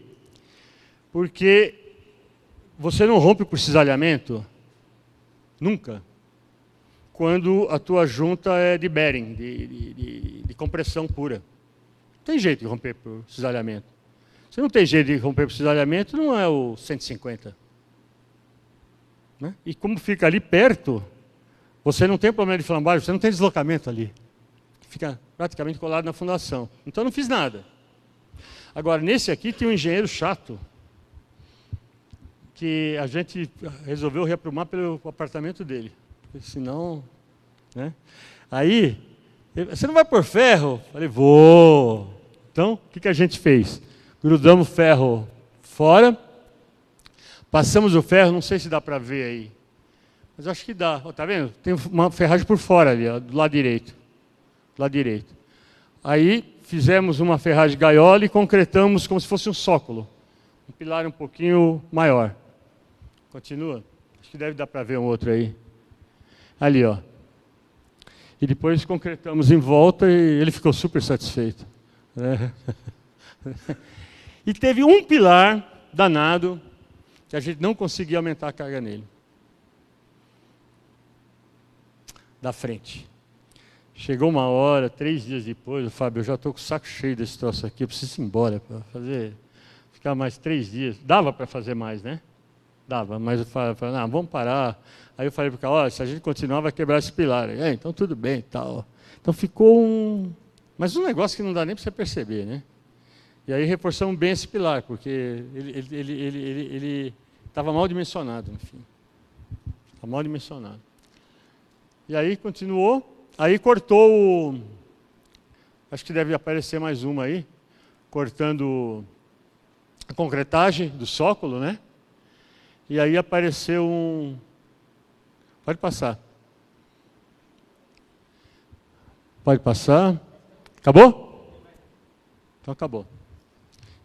Porque você não rompe por cisalhamento, nunca, quando a tua junta é de bearing, de compressão pura. Não tem jeito de romper por cisalhamento. Se não tem jeito de romper por cisalhamento, não é o 150. Né? E como fica ali perto, você não tem problema de flambagem, você não tem deslocamento ali. Fica praticamente colado na fundação. Então, eu não fiz nada. Agora, nesse aqui tem um engenheiro chato, que a gente resolveu reaprumar pelo apartamento dele. Porque senão, né? Aí, você não vai pôr ferro? Falei, vou. Então, o que a gente fez? Grudamos o ferro fora, passamos o ferro, não sei se dá para ver aí, mas acho que dá. Ó, tá vendo? Tem uma ferragem por fora ali, ó, do lado direito. Do lado direito. Aí, fizemos uma ferragem gaiola e concretamos como se fosse um sócolo. Um pilar um pouquinho maior. Continua? Acho que deve dar para ver um outro aí. Ali, ó. E depois concretamos em volta e ele ficou super satisfeito. E teve um pilar danado que a gente não conseguia aumentar a carga nele. Da frente. Chegou uma hora, 3 dias depois, o Fábio, eu já estou com o saco cheio desse troço aqui, eu preciso ir embora para ficar mais 3 dias. Dava para fazer mais, né? Dava, mas eu falei, não, vamos parar. Aí eu falei para o cara, olha, se a gente continuar vai quebrar esse pilar. Então tudo bem e tal. Então ficou mas um negócio que não dá nem para você perceber, né? E aí reforçamos bem esse pilar, porque ele estava mal dimensionado, enfim. Estava mal dimensionado. E aí continuou, aí cortou acho que deve aparecer mais uma aí, cortando a concretagem do sócolo, né? E aí apareceu um... Pode passar. Pode passar. Acabou? Então acabou.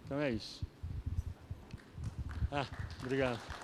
Então é isso. Obrigado.